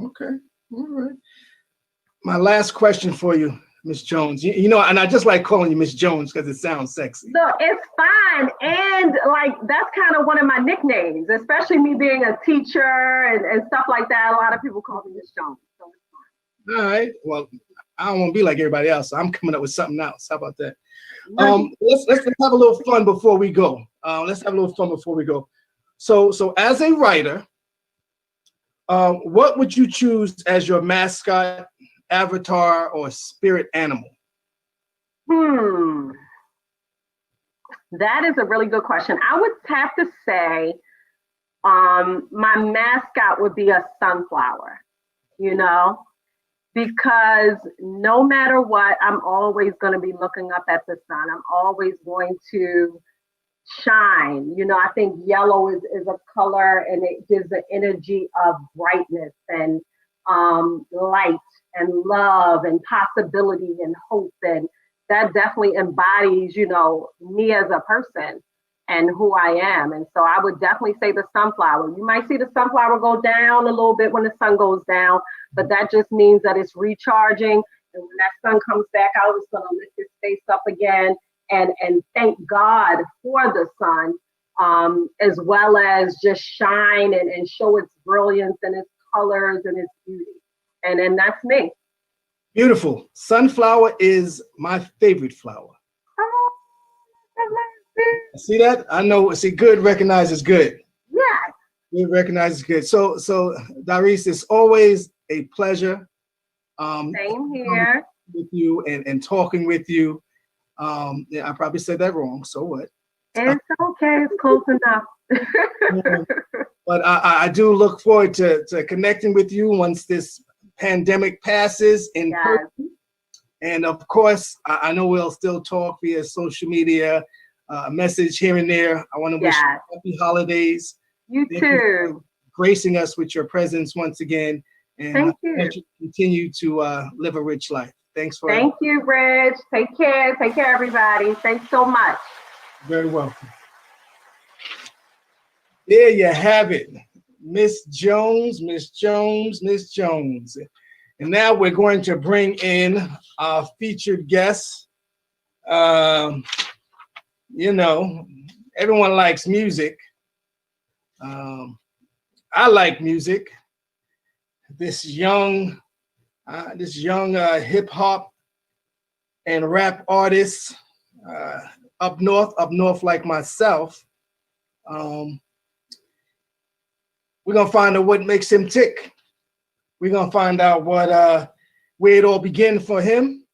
Okay. All right. My last question for you, Miss Jones. And I just like calling you Miss Jones because it sounds sexy. No, it's fine. And like, that's kind of one of my nicknames, especially me being a teacher and stuff like that. A lot of people call me Miss Jones. So it's fine. All right. Well, I don't want to be like everybody else. So I'm coming up with something else. How about that? Let's have a little fun before we go. So as a writer, what would you choose as your mascot, avatar, or spirit animal? That is a really good question. I would have to say my mascot would be a sunflower, because no matter what, I'm always going to be looking up at the sun. I'm always going to shine. You know, I think yellow is a color, and it gives the energy of brightness and light and love and possibility and hope. And that definitely embodies, you know, me as a person and who I am. And so I would definitely say the sunflower. You might see the sunflower go down a little bit when the sun goes down, but that just means that it's recharging. And when that sun comes back out, it's going to lift its face up again and thank God for the sun, as well as just shine and show its brilliance and its colors and its beauty. And that's me. Beautiful. Sunflower is my favorite flower. Oh, See that? I know. See, good recognizes good. yeah. Good recognizes good. So Doris, it's always a pleasure. Same here. With you and talking with you. Yeah, I probably said that wrong. So what? It's okay. It's close enough. Yeah. But I do look forward to connecting with you once this pandemic passes in person. And of course, I know we'll still talk via social media, message here and there. I want to wish you happy holidays. You Thank too. you for gracing us with your presence once again. And Thank I want you to continue to live a rich life. Thanks for Thank you, Rich. Take care. Take care, everybody. Thanks so much. Very welcome. There you have it. Miss Jones, Miss Jones, Miss Jones. And now we're going to bring in our featured guest. You know, everyone likes music. I like music. This young hip hop and rap artist up north like myself. We're gonna find out what makes him tick. We're gonna find out what where it all began for him.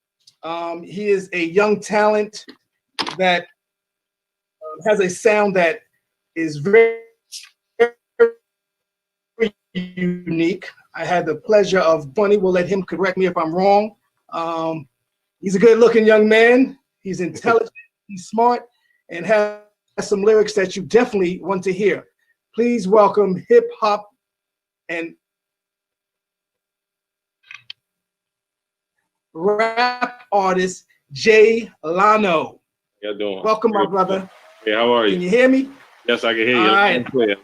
He is a young talent that has a sound that is very, very unique. I had the pleasure of Bunny. Will let him correct me if I'm wrong. He's a good-looking young man. He's intelligent. He's smart, and has some lyrics that you definitely want to hear. Please welcome hip hop and rap artist Jay Lano. How you doing? Welcome, my brother. Hey, how are you? Can you hear me? Yes, I can hear you. All right. Clear.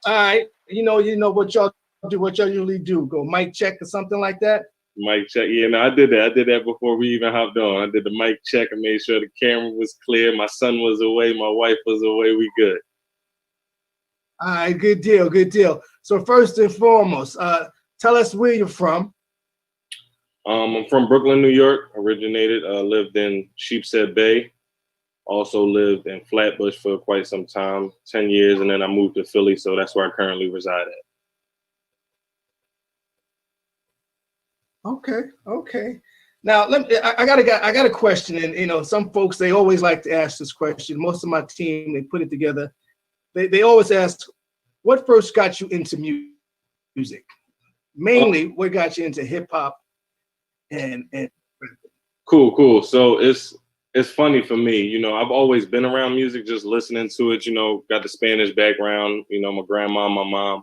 All right. You know what y'all do, what y'all usually do. Go mic check or something like that. Mic check. Yeah, no, I did that. I did that before we even hopped on. I did the mic check and made sure the camera was clear. My son was away. My wife was away. We good. All right. Good deal. Good deal. So first and foremost, tell us where you're from. I'm from Brooklyn, New York. Originated. Lived in Sheepshead Bay. Also lived in Flatbush for quite some time, 10 years, and then I moved to Philly, so that's where I currently reside at. Okay. Now I got a question, and you know, some folks, they always like to ask this question. Most of my team, they put it together. They always ask, what first got you into music? Mainly, what got you into hip hop and Cool. So it's funny for me, you know, I've always been around music, just listening to it, you know, got the Spanish background, you know, my grandma, my mom,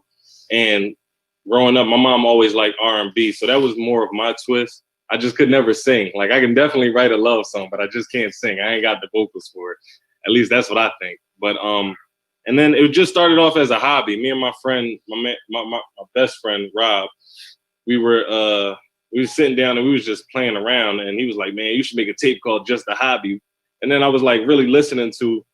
and growing up, my mom always liked R&B, so that was more of my twist. I just could never sing. Like, I can definitely write a love song, but I just can't sing. I ain't got the vocals for it. At least that's what I think. But and then it just started off as a hobby. Me and my friend, my best friend Rob, we were sitting down and we was just playing around, and he was like, man, you should make a tape called Just a Hobby. And then I was like really listening to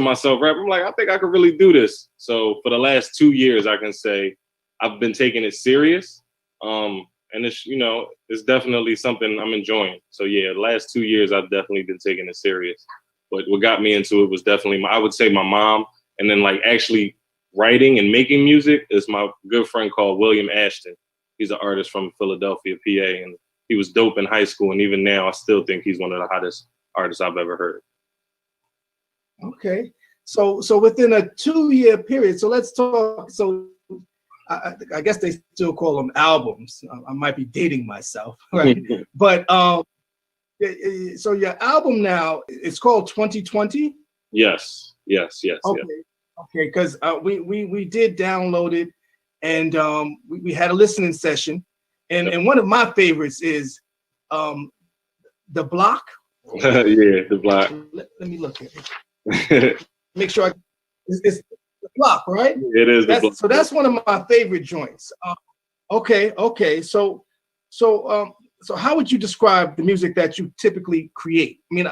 myself rap. I'm like, I think I could really do this. So for the last 2 years, I can say I've been taking it serious. And it's, you know, it's definitely something I'm enjoying. So yeah, the last 2 years, I've definitely been taking it serious. But what got me into it was definitely I would say my mom, and then like actually writing and making music is my good friend called William Ashton. He's an artist from Philadelphia, PA, and he was dope in high school. And even now, I still think he's one of the hottest artists I've ever heard. Okay. So within a 2-year period, so let's talk. So I guess they still call them albums. I might be dating myself, right? But so your album now, it's called 2020? Yes. Okay, okay, because we did download it, and we had a listening session, and one of my favorites is the block. Yeah, the block. Let me look at it. Make sure it's the block, right? It is the block. So that's one of my favorite joints. Okay. So how would you describe the music that you typically create? I mean,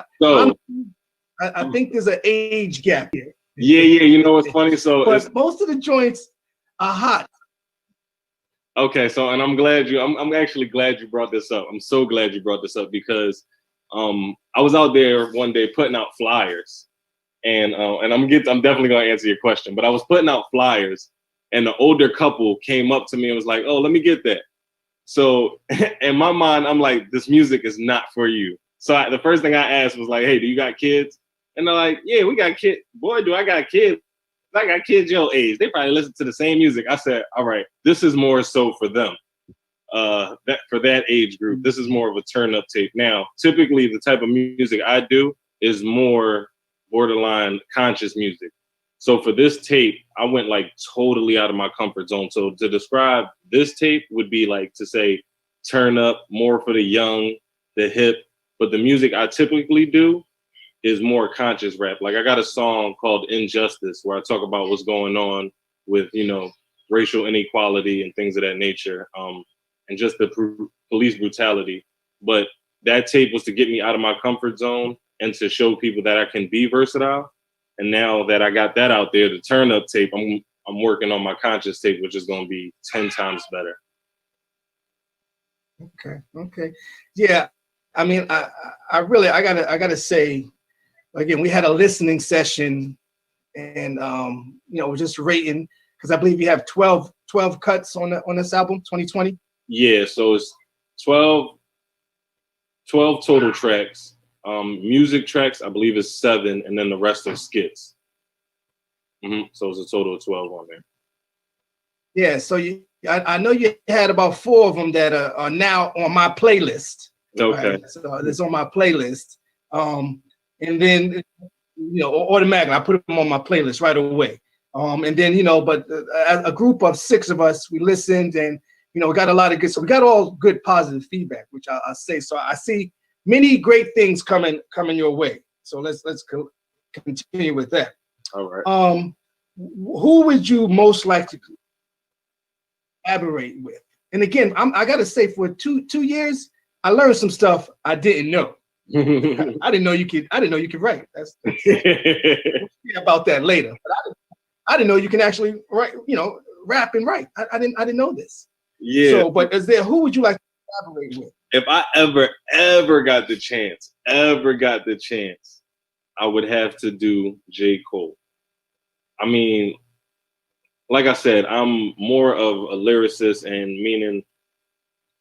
I think there's an age gap here. Yeah. You know what's funny? So, but most of the joints are hot. Okay, so and I'm actually glad you brought this up. I'm so glad you brought this up because I was out there one day putting out flyers, and I'm definitely gonna answer your question, but I was putting out flyers, and the older couple came up to me and was like, "Oh, let me get that." So in my mind, I'm like, "This music is not for you." So the first thing I asked was like, "Hey, do you got kids?" And they're like, "Yeah, we got kids." Boy, do I got kids. I got kids your age. They probably listen to the same music. I said, all right, this is more so for them. For that age group, this is more of a turn up tape. Now, typically the type of music I do is more borderline conscious music. So for this tape, I went like totally out of my comfort zone. So to describe this tape would be like to say turn up, more for the young, the hip. But the music I typically do is more conscious rap. Like I got a song called Injustice where I talk about what's going on with, racial inequality and things of that nature, and just the police brutality. But that tape was to get me out of my comfort zone and to show people that I can be versatile. And now that I got that out there, the turn up tape, I'm working on my conscious tape, which is going to be 10 times better. Okay. Yeah. I mean, I gotta say, again, we had a listening session, and we're just rating because I believe you have 12 cuts on this album, 2020. Yeah, so it's 12 total tracks. Music tracks, I believe, is 7, and then the rest are skits. So it's a total of 12 on there. Yeah, so I know you had about 4 of them that are now on my playlist. Okay. Right? So it's on my playlist. And then, automatically I put them on my playlist right away. And then, but a group of 6 of us, we listened, and, we got a lot of good, so we got all good positive feedback, which I say. So I see many great things coming your way. So let's continue with that. All right. Who would you most like to collaborate with? And again, I got to say, for two years, I learned some stuff I didn't know. I didn't know you could write. That's we'll see about that later. But I didn't know you can actually write, rap and write. I didn't know this. Yeah. So, but who would you like to collaborate with? If I ever got the chance, I would have to do J. Cole. I mean, like I said, I'm more of a lyricist and meaning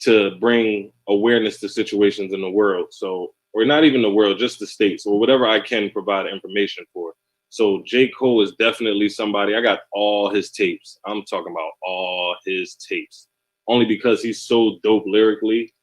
to bring awareness to situations in the world. So, or not even the world, just the States, or whatever I can provide information for. So J. Cole is definitely somebody. I got all his tapes. I'm talking about all his tapes, only because he's so dope lyrically,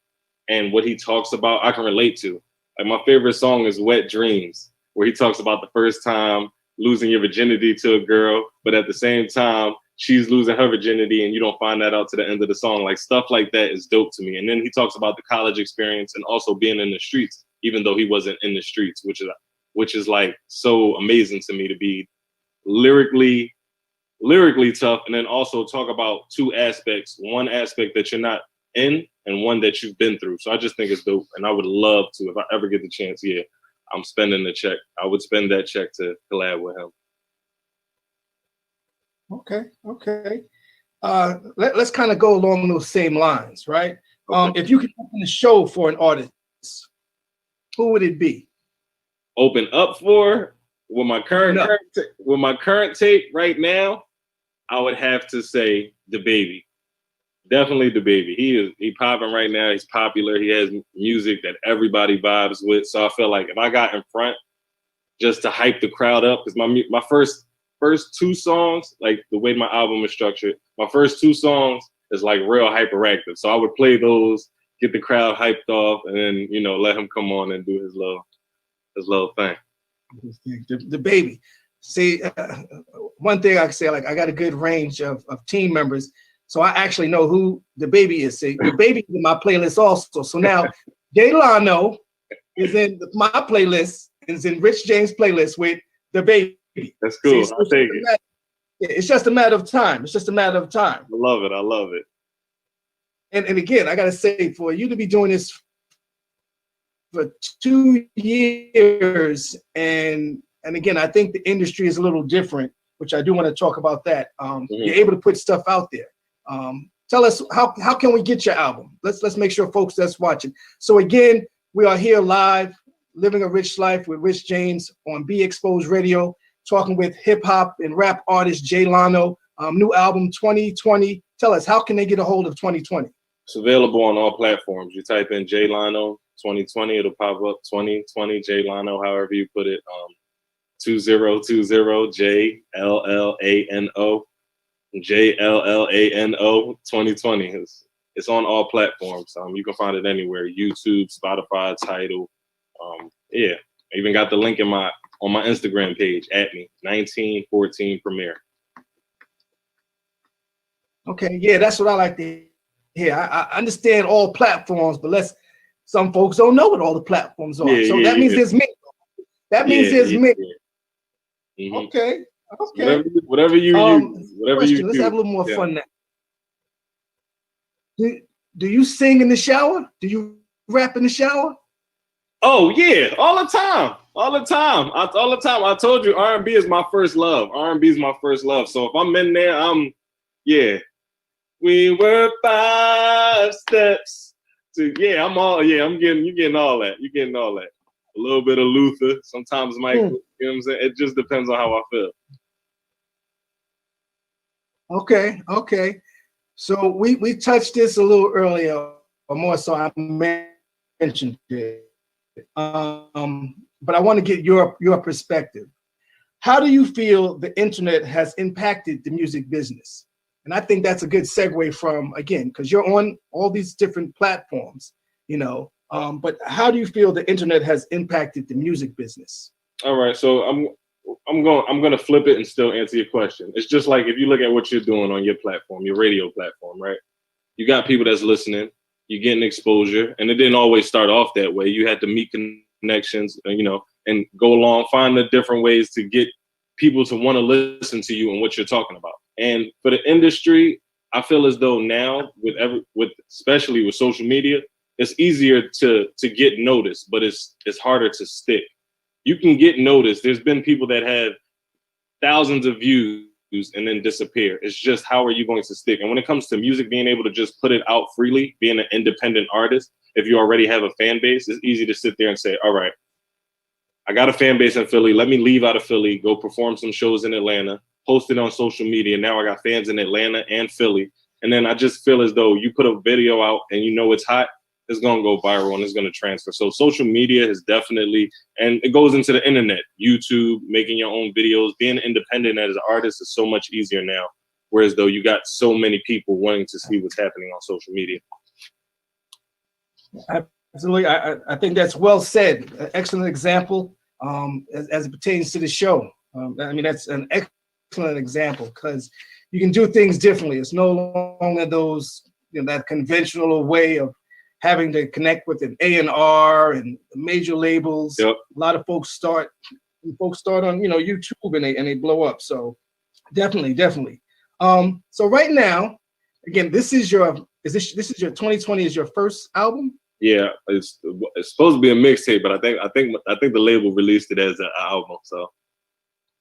and what he talks about, I can relate to. Like my favorite song is Wet Dreams, where he talks about the first time losing your virginity to a girl, but at the same time, she's losing her virginity and you don't find that out to the end of the song. Like stuff like that is dope to me. And then he talks about the college experience and also being in the streets, even though he wasn't in the streets, which is like so amazing to me, to be lyrically tough, and then also talk about 2 aspects, one aspect that you're not in and one that you've been through. So I just think it's dope, and I would love to, if I ever get the chance, I'm spending the check. I would spend that check to collab with him. Okay. Let's kind of go along those same lines, right? Okay. If you could open a show for an artist, who would it be? Open up for with my current tape right now, I would have to say DaBaby. Definitely DaBaby. He popping right now. He's popular. He has music that everybody vibes with. So I feel like if I got in front just to hype the crowd up, because my first 2 songs, like the way my album is structured, my first 2 songs is like real hyperactive. So I would play those, get the crowd hyped off, and then let him come on and do his little thing. The baby. See, one thing I can say, like I got a good range of team members, so I actually know who the baby is. See, the baby is in my playlist also. So now, Delano is in my playlist, is in Rich James' playlist with the baby. That's cool. See, I'll take it. It's just a matter of time. It's just a matter of time. I love it. I love it. And again, I gotta say, for you to be doing this for 2 years, and again, I think the industry is a little different, which I do want to talk about that. You're able to put stuff out there. Tell us how can we get your album? Let's make sure folks that's watching. So again, we are here live, living a rich life with Rich James on Be Exposed Radio, talking with hip hop and rap artist Jay Lano. New album 2020. Tell us, how can they get a hold of 2020? It's available on all platforms. You type in Jay Lano 2020, it'll pop up 2020 Jay Lano, however you put it. 2020 JLLANO JLLANO 2020. It's on all platforms. You can find it anywhere: YouTube, Spotify, Tidal. Yeah, I even got the link on my Instagram page at me 1914 Premiere. Okay, yeah, that's what I like to hear. I understand all platforms, but some folks don't know what all the platforms are. So that means there's many. That means there's many. Mm-hmm. Okay. Whatever you use. Whatever question, you let's do. have a little more fun now. Do you sing in the shower? Do you rap in the shower? Oh yeah, all the time. All the time. I told you R&B is my first love. R&B is my first love. So if I'm in there, yeah. We were 5 steps to I'm getting all that. You're getting all that. A little bit of Luther, sometimes Michael, you know what I'm saying? It just depends on how I feel. Okay. So we touched this a little earlier, or more so I mentioned it. But I want to get your perspective. How do you feel the internet has impacted the music business? And I think that's a good segue from, again, because you're on all these different platforms, but how do you feel the internet has impacted the music business? All right, so I'm going to flip it and still answer your question. It's just like if you look at what you're doing on your platform, your radio platform, right? You got people that's listening, you're getting exposure, and it didn't always start off that way. You had to meet connections, and go along, find the different ways to get people to want to listen to you and what you're talking about. And for the industry, I feel as though now especially with social media, it's easier to get noticed, but it's harder to stick. You can get noticed. There's been people that have thousands of views and then disappear. It's just, how are you going to stick? And when it comes to music, being able to just put it out freely, being an independent artist, if you already have a fan base, it's easy to sit there and say, all right, I got a fan base in Philly. Let me leave out of Philly, go perform some shows in Atlanta, post it on social media. Now I got fans in Atlanta and Philly. And then I just feel as though you put a video out and it's hot, it's going to go viral and it's going to transfer. So social media is definitely, and it goes into the internet, YouTube, making your own videos, being independent as an artist is so much easier now. Whereas though you got so many people wanting to see what's happening on social media. Absolutely. I think that's well said. Excellent example as it pertains to the show. That's an excellent example because you can do things differently. It's no longer those, that conventional way of having to connect with an A&R and major labels. Yep. A lot of folks start on, YouTube and they blow up. So definitely. So right now, again, this is your 2020 is your first album? Yeah, it's supposed to be a mixtape, but I think the label released it as an album. So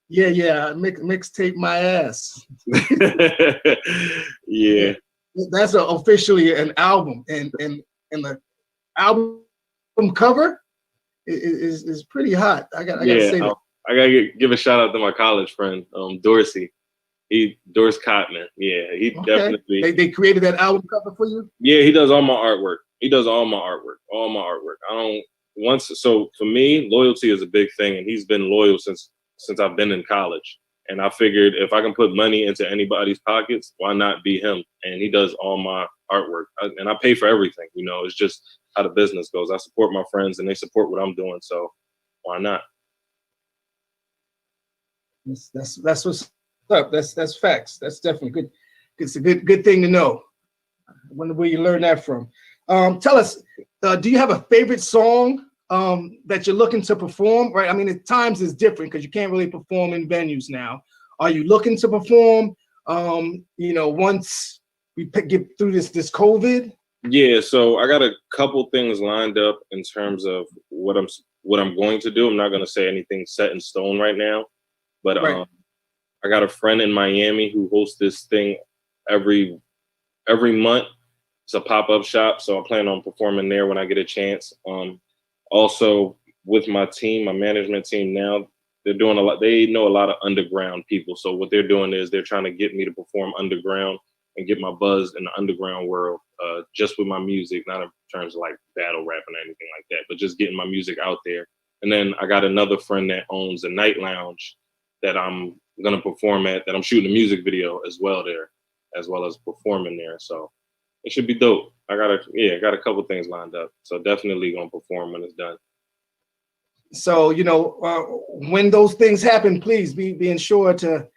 yeah, mixtape my ass. Yeah, that's officially an album, and the album cover is pretty hot. I gotta say that. I gotta give a shout out to my college friend, Dorsey. Doris Cotman. Yeah, he definitely. They created that album cover for you. Yeah, he does all my artwork. So for me, loyalty is a big thing, and he's been loyal since I've been in college. And I figured if I can put money into anybody's pockets, why not be him? And he does all my artwork, and I pay for everything. It's just how the business goes. I support my friends, and they support what I'm doing. So why not? That's what's up. That's facts. That's definitely good. It's a good thing to know. I wonder where you learned that from. Tell us, do you have a favorite song that you're looking to perform? Right. I mean, at times it's different because you can't really perform in venues now. Are you looking to perform? Once we get through this COVID. Yeah, so I got a couple things lined up in terms of what I'm going to do. I'm not going to say anything set in stone right now, but Right. I got a friend in Miami who hosts this thing every month. It's a pop-up shop, so I plan on performing there when I get a chance. Also with my team, my management team now, they're doing a lot. They know a lot of underground people, so what they're doing is they're trying to get me to perform underground and get my buzz in the underground world, just with my music, not in terms of like battle rapping or anything like that, but just getting my music out there. And then I got another friend that owns a night lounge that I'm gonna perform at, that I'm shooting a music video as well there, as well as performing there. So it should be dope. I got a couple things lined up. So definitely gonna perform when it's done. So, when those things happen, please be sure to,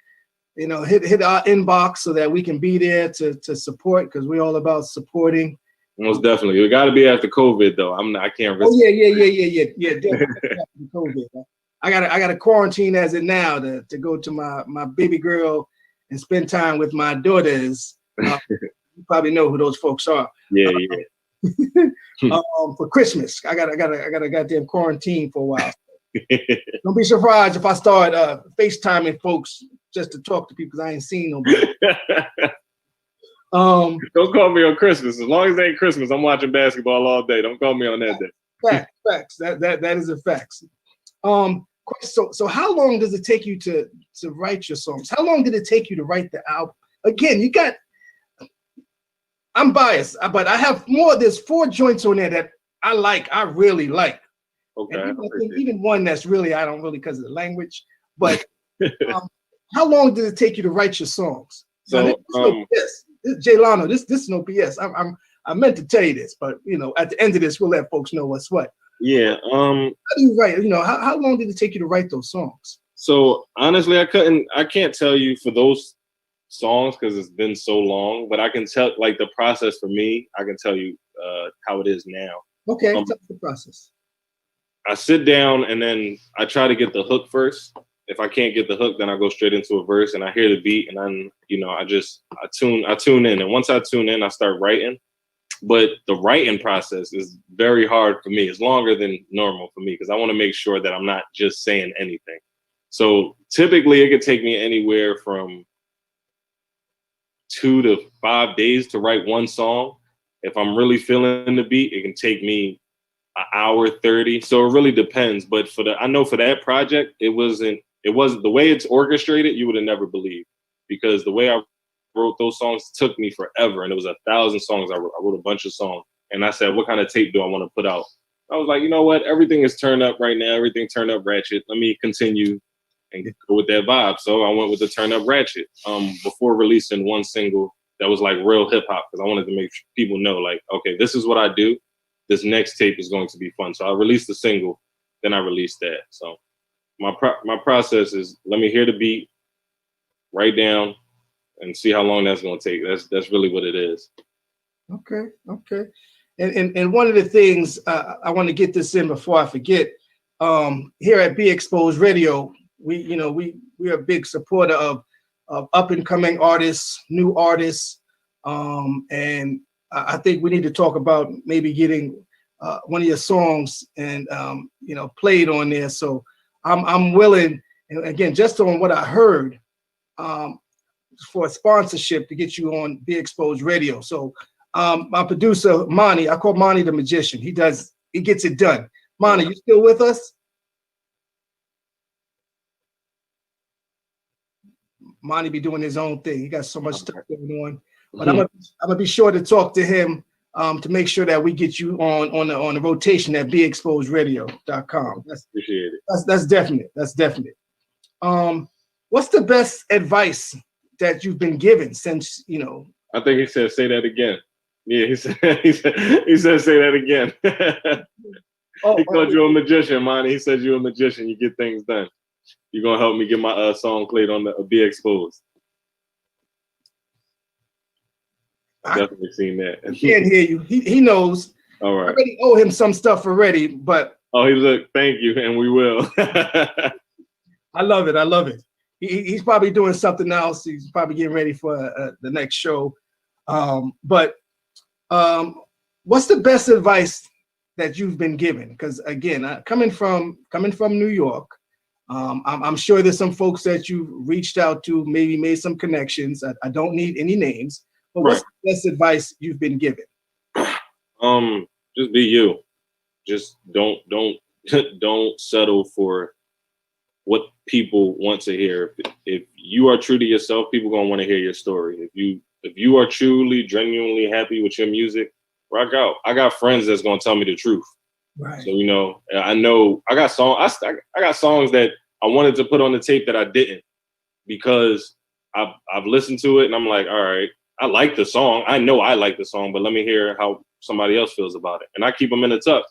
hit our inbox so that we can be there to support, because we're all about supporting. Most definitely. It got to be after COVID though. I can't risk. Oh yeah. Definitely after COVID. I got a quarantine as it now to go to my baby girl and spend time with my daughters. You probably know who those folks are. Yeah. For Christmas, I got a goddamn quarantine for a while. Don't be surprised if I start FaceTiming folks just to talk to people because I ain't seen nobody. Don't call me on Christmas. As long as it ain't Christmas, I'm watching basketball all day. Don't call me on that day. Facts. That is a fact. So how long does it take you to write your songs? How long did it take you to write the album? Again, I'm biased, but I have more. There's 4 joints on there that I really like. Okay. And even one that's really, I don't really because of the language. But how long did it take you to write your songs? So, Jay Lano, this is no BS. I meant to tell you this, but at the end of this, we'll let folks know what's what. Yeah. How do you write? How long did it take you to write those songs? So honestly, I can't tell you for those songs because it's been so long, but I can tell like the process for me. I can tell you how it is now. Okay, tell us the process. I sit down and then I try to get the hook first. If I can't get the hook, then I go straight into a verse and I hear the beat and then I tune in, and once I tune in, I start writing. But the writing process is very hard for me. It's longer than normal for me because I want to make sure that I'm not just saying anything. So typically it could take me anywhere from 2 to 5 days to write one song. If I'm really feeling the beat, it can take me an hour 30. So it really depends. But I know for that project, it wasn't the way it's orchestrated, you would have never believed, because the way I wrote those songs took me forever. And it was 1,000 songs. I wrote a bunch of songs and I said, what kind of tape do I want to put out? I was like, you know what? Everything is turned up right now. Everything turned up ratchet. Let me continue and go with that vibe. So I went with the turn up ratchet before releasing one single that was like real hip hop, because I wanted to make people know like, okay, this is what I do. This next tape is going to be fun. So I released the single, then I released that. So my process is let me hear the beat, write down, and see how long that's going to take. That's really what it is. Okay. And one of the things I want to get this in before I forget. Here at Be Exposed Radio, we are a big supporter of up and coming artists, new artists, and I think we need to talk about maybe getting one of your songs and played on there. So I'm willing, and again, just on what I heard, for a sponsorship to get you on Be Exposed Radio. So my producer Monty, I call Monty the magician. He gets it done. Monty, you still with us? Monty be doing his own thing. He got so much stuff going on. But I'm gonna be sure to talk to him to make sure that we get you on the rotation at beexposedradio.com. Appreciate it. That's definite. That's definite. What's the best advice that you've been given since I think he said say that again. Yeah, he said say that again. He called you a magician, Monty. He said you're a magician. You get things done. you're gonna help me get my song played on the Be Exposed. I definitely seen that. He can't hear you. He knows. All right. I already owe him some stuff already, but he look. Thank you, and we will. I love it. I love it. He's probably doing something else. He's probably getting ready for the next show. But what's the best advice that you've been given? Because again, coming from New York, I'm sure there's some folks that you've reached out to, maybe made some connections. I don't need any names, but what's the best advice you've been given? Just be you. Just don't settle for what people want to hear. If you are true to yourself, people gonna want to hear your story. If you are truly, genuinely happy with your music, rock out. I got friends that's gonna tell me the truth. Right. So I know I got songs that I wanted to put on the tape that I didn't, because I've listened to it and I'm like, all right, I like the song. I know I like the song, but let me hear how somebody else feels about it. And I keep them in the tuck.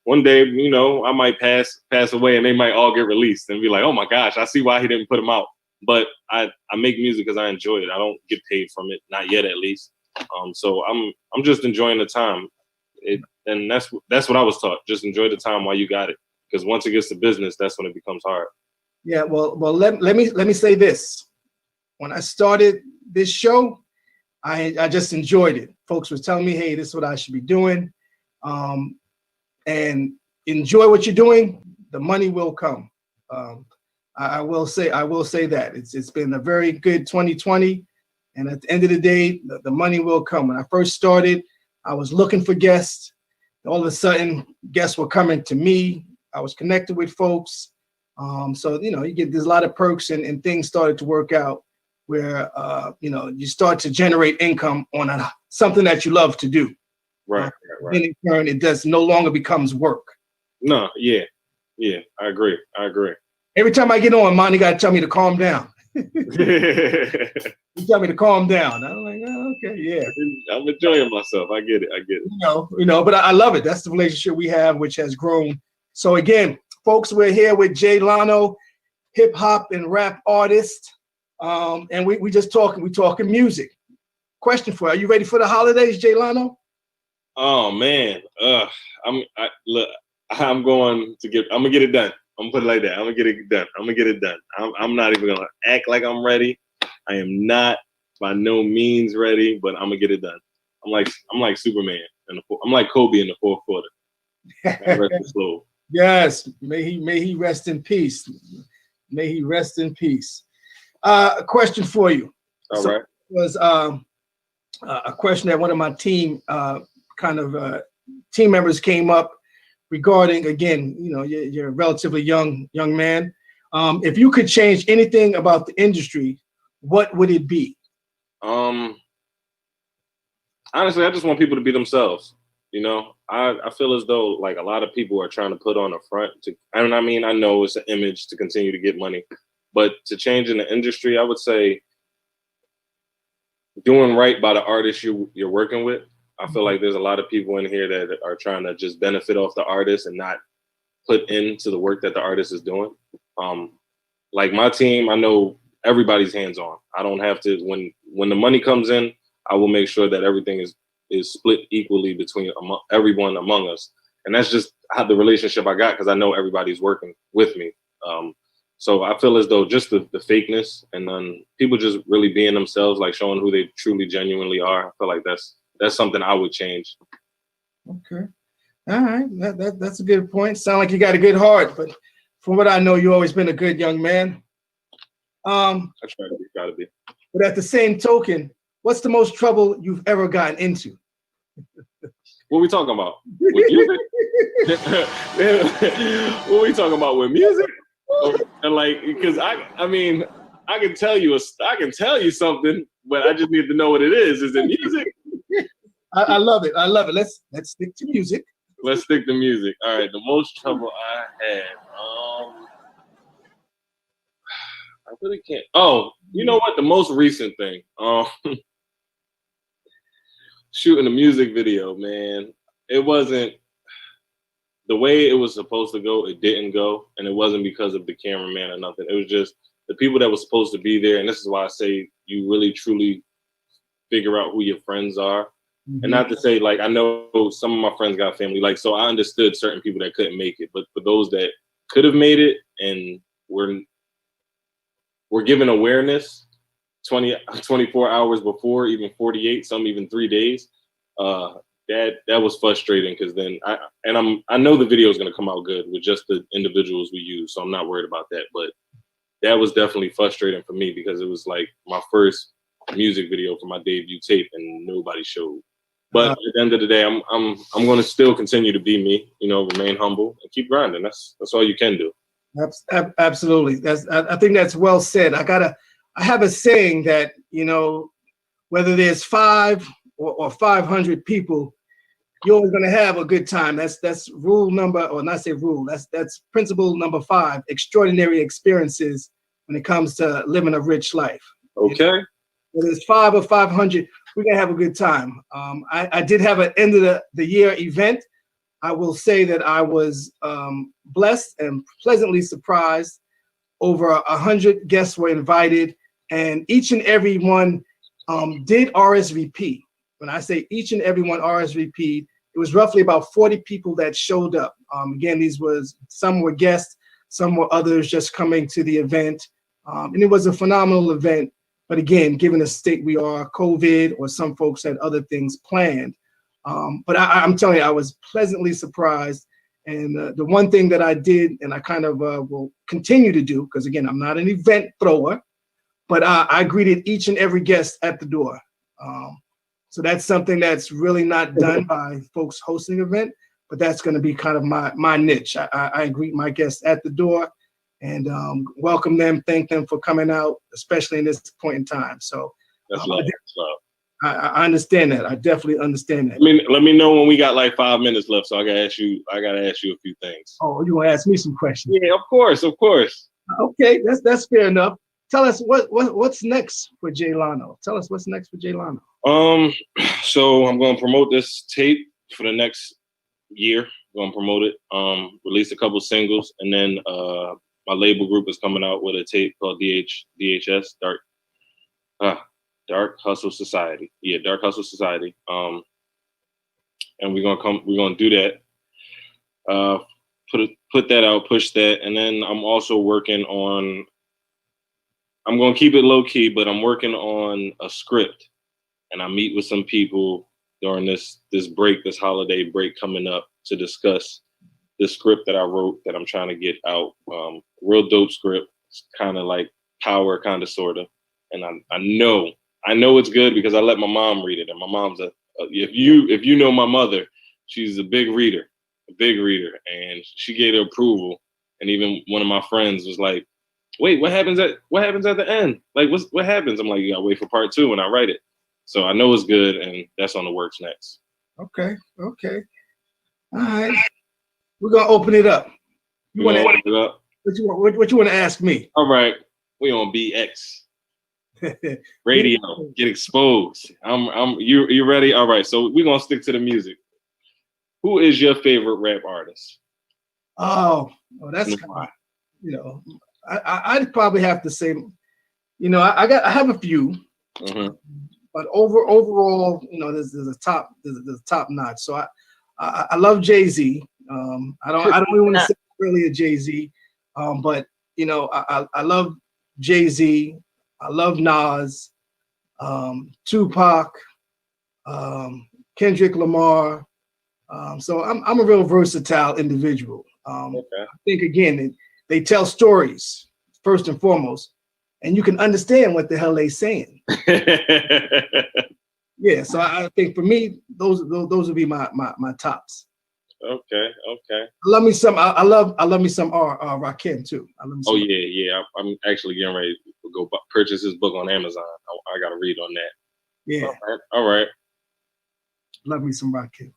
One day, I might pass away and they might all get released and be like, oh my gosh, I see why he didn't put them out. But I make music because I enjoy it. I don't get paid from it, not yet at least. So I'm just enjoying the time. And that's what I was taught. Just enjoy the time while you got it. Because once it gets to business, that's when it becomes hard. Yeah, well, let me say this. When I started this show, I just enjoyed it. Folks were telling me, hey, this is what I should be doing. And enjoy what you're doing, the money will come. I will say that. It's been a very good 2020. And at the end of the day, the money will come. When I first started, I was looking for guests. All of a sudden, guests were coming to me. I was connected with folks. So, there's a lot of perks and things started to work out where, you start to generate income on something that you love to do. Right. And in turn, it does no longer becomes work. No, yeah, I agree. Every time I get on, Monty got to tell me to calm down. You tell me to calm down. I'm like, oh, okay, yeah. I'm enjoying myself. I get it. But I love it. That's the relationship we have, which has grown. So again, folks, we're here with Jay Lano, hip hop and rap artist, and we just talking. We talking music. Question for you: are you ready for the holidays, Jay Lano? Oh man, I'm gonna get it done. I'm gonna put it like that. I'm gonna get it done. I'm not even gonna act like I'm ready. I am not by no means ready, but I'm gonna get it done. I'm like Superman I'm like Kobe in the fourth quarter. Rest slow. Yes, may he rest in peace. May he rest in peace. A question for you. All right. Was a question that one of my team team members came up regarding, again, you're a relatively young man. If you could change anything about the industry, what would it be? Honestly, I just want people to be themselves. I feel as though like a lot of people are trying to put on a front I know it's an image to continue to get money, but to change in the industry, I would say doing right by the artist you're working with. I feel like there's a lot of people in here that are trying to just benefit off the artist and not put into the work that the artist is doing. Like my team, I know everybody's hands-on. I don't have to, when the money comes in, I will make sure that everything is split equally between everyone among us. And that's just how the relationship I got, because I know everybody's working with me. So I feel as though just the fakeness and then people just really being themselves, like showing who they truly genuinely are. I feel like that's something I would change. Okay. All right. That's a good point. Sound like you got a good heart, but from what I know, you've always been a good young man. I try to be. But at the same token, what's the most trouble you've ever gotten into? What are we talking about? With music? What are we talking about with music? And like, because I can tell you something, but I just need to know what it is. Is it music? I love it. Let's stick to music. Let's stick to music. All right. The most trouble I had. I really can't. Oh, you know what? The most recent thing. Shooting a music video, man. It wasn't the way it was supposed to go, it didn't go, and it wasn't because of the cameraman or nothing. It was just the people that were supposed to be there, and this is why I say you really truly figure out who your friends are. Mm-hmm. And not to say, like, I know some of my friends got family, like, so I understood certain people that couldn't make it, but for those that could have made it and were given awareness 24 hours before, even 48, some even 3 days, that was frustrating, because then I know the video is going to come out good with just the individuals we use, so I'm not worried about that. But that was definitely frustrating for me, because it was like my first music video for my debut tape and nobody showed. But at the end of the day, I'm going to still continue to be me, remain humble and keep grinding. That's all you can do. Absolutely. I think that's well said. I have a saying that, whether there's 5 or 500 people, you're always going to have a good time. That's rule number, or not say rule, that's principle number 5, extraordinary experiences when it comes to living a rich life. Okay. Whether it's 5 or 500, we're going to have a good time. I did have an end of the year event. I will say that I was blessed and pleasantly surprised. Over 100 guests were invited, and each and every one did RSVP. When I say each and every one RSVP, it was roughly about 40 people that showed up. Again, some were guests, some were others just coming to the event. And it was a phenomenal event. But again, given the state we are, COVID, or some folks had other things planned. But I'm telling you, I was pleasantly surprised. And the one thing that I did, and I kind of will continue to do, because again, I'm not an event thrower, but I greeted each and every guest at the door. So that's something that's really not done by folks hosting an event, but that's going to be kind of my niche. I greet my guests at the door and welcome them, thank them for coming out, especially in this point in time. So that's love. I understand that. I definitely understand that. I mean, let me know when we got like 5 minutes left, so I gotta ask you a few things. Oh, you want to ask me some questions? Yeah, of course. Okay, that's fair enough. Tell us what's next for Jay Lano. Tell us what's next for Jay Lano. So I'm gonna promote this tape for the next year. I'm gonna promote it. Release a couple singles, and then my label group is coming out with a tape called DHS Dark Hustle Society. Yeah, Dark Hustle Society. And we're gonna do that. Put that out, push that, and then I'm also working on. I'm gonna keep it low key, but I'm working on a script, and I meet with some people during this holiday break coming up to discuss the script that I wrote that I'm trying to get out. Real dope script. It's kind of like power, kind of sorta, and I know it's good because I let my mom read it, and my mom's if you know my mother, she's a big reader, and she gave her approval. And even one of my friends was like, "Wait, what happens at the end? Like, what happens?" I'm like, "You gotta wait for part 2 when I write it." So I know it's good, and that's on the works next. Okay. All right. We're gonna open it up. What you want to ask me? All right, we on BX radio. Get exposed. You ready? All right, so we're gonna stick to the music. Who is your favorite rap artist? Oh, that's I'd probably have to say, I have a few, but overall, there's a top notch. So I love Jay-Z. I don't really want to say really a Jay-Z, but I love Jay-Z. I love Nas, Tupac, Kendrick Lamar. So I'm a real versatile individual. I think again, they tell stories first and foremost, and you can understand what the hell they're saying. Yeah, so I think for me, those would be my tops. Okay. I love me some Rakim too. Yeah. I'm actually getting ready to go purchase his book on Amazon. I got to read on that. Yeah. All right. Love me some Rakim.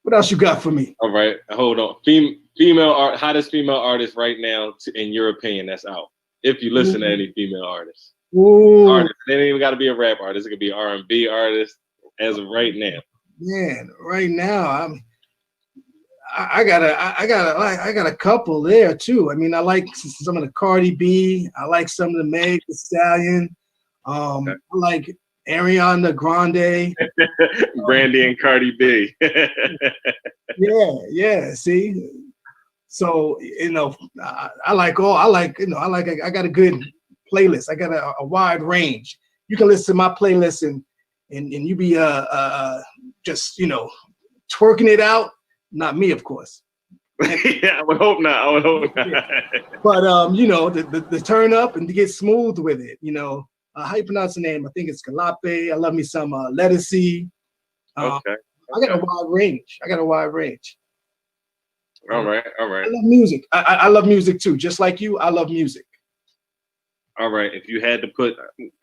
What else you got for me? All right, hold on. Hottest female artist right now, in your opinion, that's out. If you listen to any female artists. Artist. They don't even got to be a rap artist. It could be an R&B artist as of right now. Man, right now, I got a couple there too. I mean, I like some of the Cardi B. I like some of the Meg Thee Stallion. I like Ariana Grande. Brandy and Cardi B. Yeah. See, so I got a good playlist. I got a wide range. You can listen to my playlist and you be just twerking it out. Not me, of course. Yeah, I would hope not. But the turn up and to get smooth with it. How you pronounce the name? I think it's Calape. I love me some Lettucey. Okay. I got a wide range. All right. I love music. I love music too. Just like you, I love music. All right. If you had to put,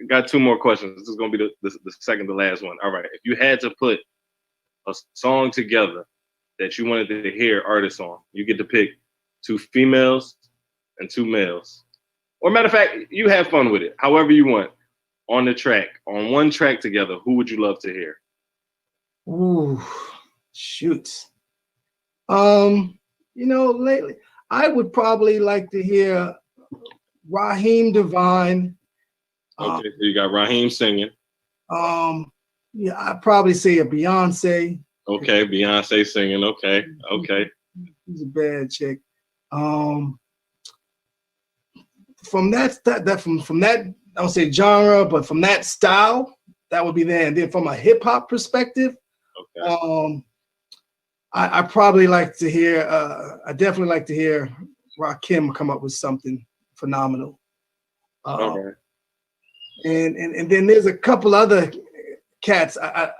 got two more questions. This is going to be the second to last one. All right. If you had to put a song together that you wanted to hear artists on, you get to pick 2 females and 2 males. Or matter of fact, you have fun with it, however you want. On one track together, who would you love to hear? Ooh, shoot. Lately, I would probably like to hear Raheem Devine. Okay, so you got Raheem singing. Yeah, I'd probably say a Beyonce. Okay, Beyonce singing. Okay. She's a bad chick. From that I don't say genre, but from that style, that would be there. And then from a hip hop perspective, Okay. I probably like to hear. I definitely like to hear Rakim come up with something phenomenal. All right. And then there's a couple other cats. I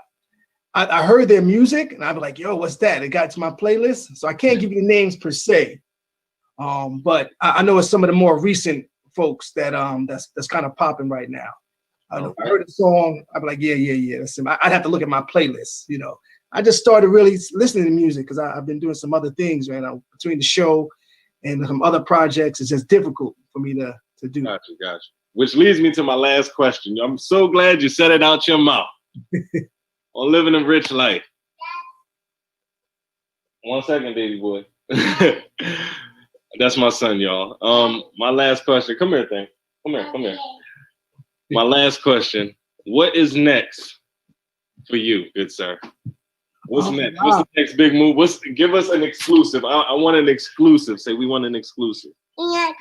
heard their music and I'd be like, yo, what's that? It got to my playlist, so I can't give you the names per se. But I know it's some of the more recent folks that's kind of popping right now. I heard a song, I'd be like, yeah. That's him. I'd have to look at my playlist. I just started really listening to music because I've been doing some other things right now between the show and some other projects. It's just difficult for me to do. Gotcha. Which leads me to my last question. I'm so glad you said it out your mouth. On living a rich life. 1 second, baby boy. That's my son, y'all. My last question. Come here, thing. Come here. My last question. What is next for you, good sir? What's next? What's the next big move? Give us an exclusive. I want an exclusive. Say we want an exclusive. Yeah,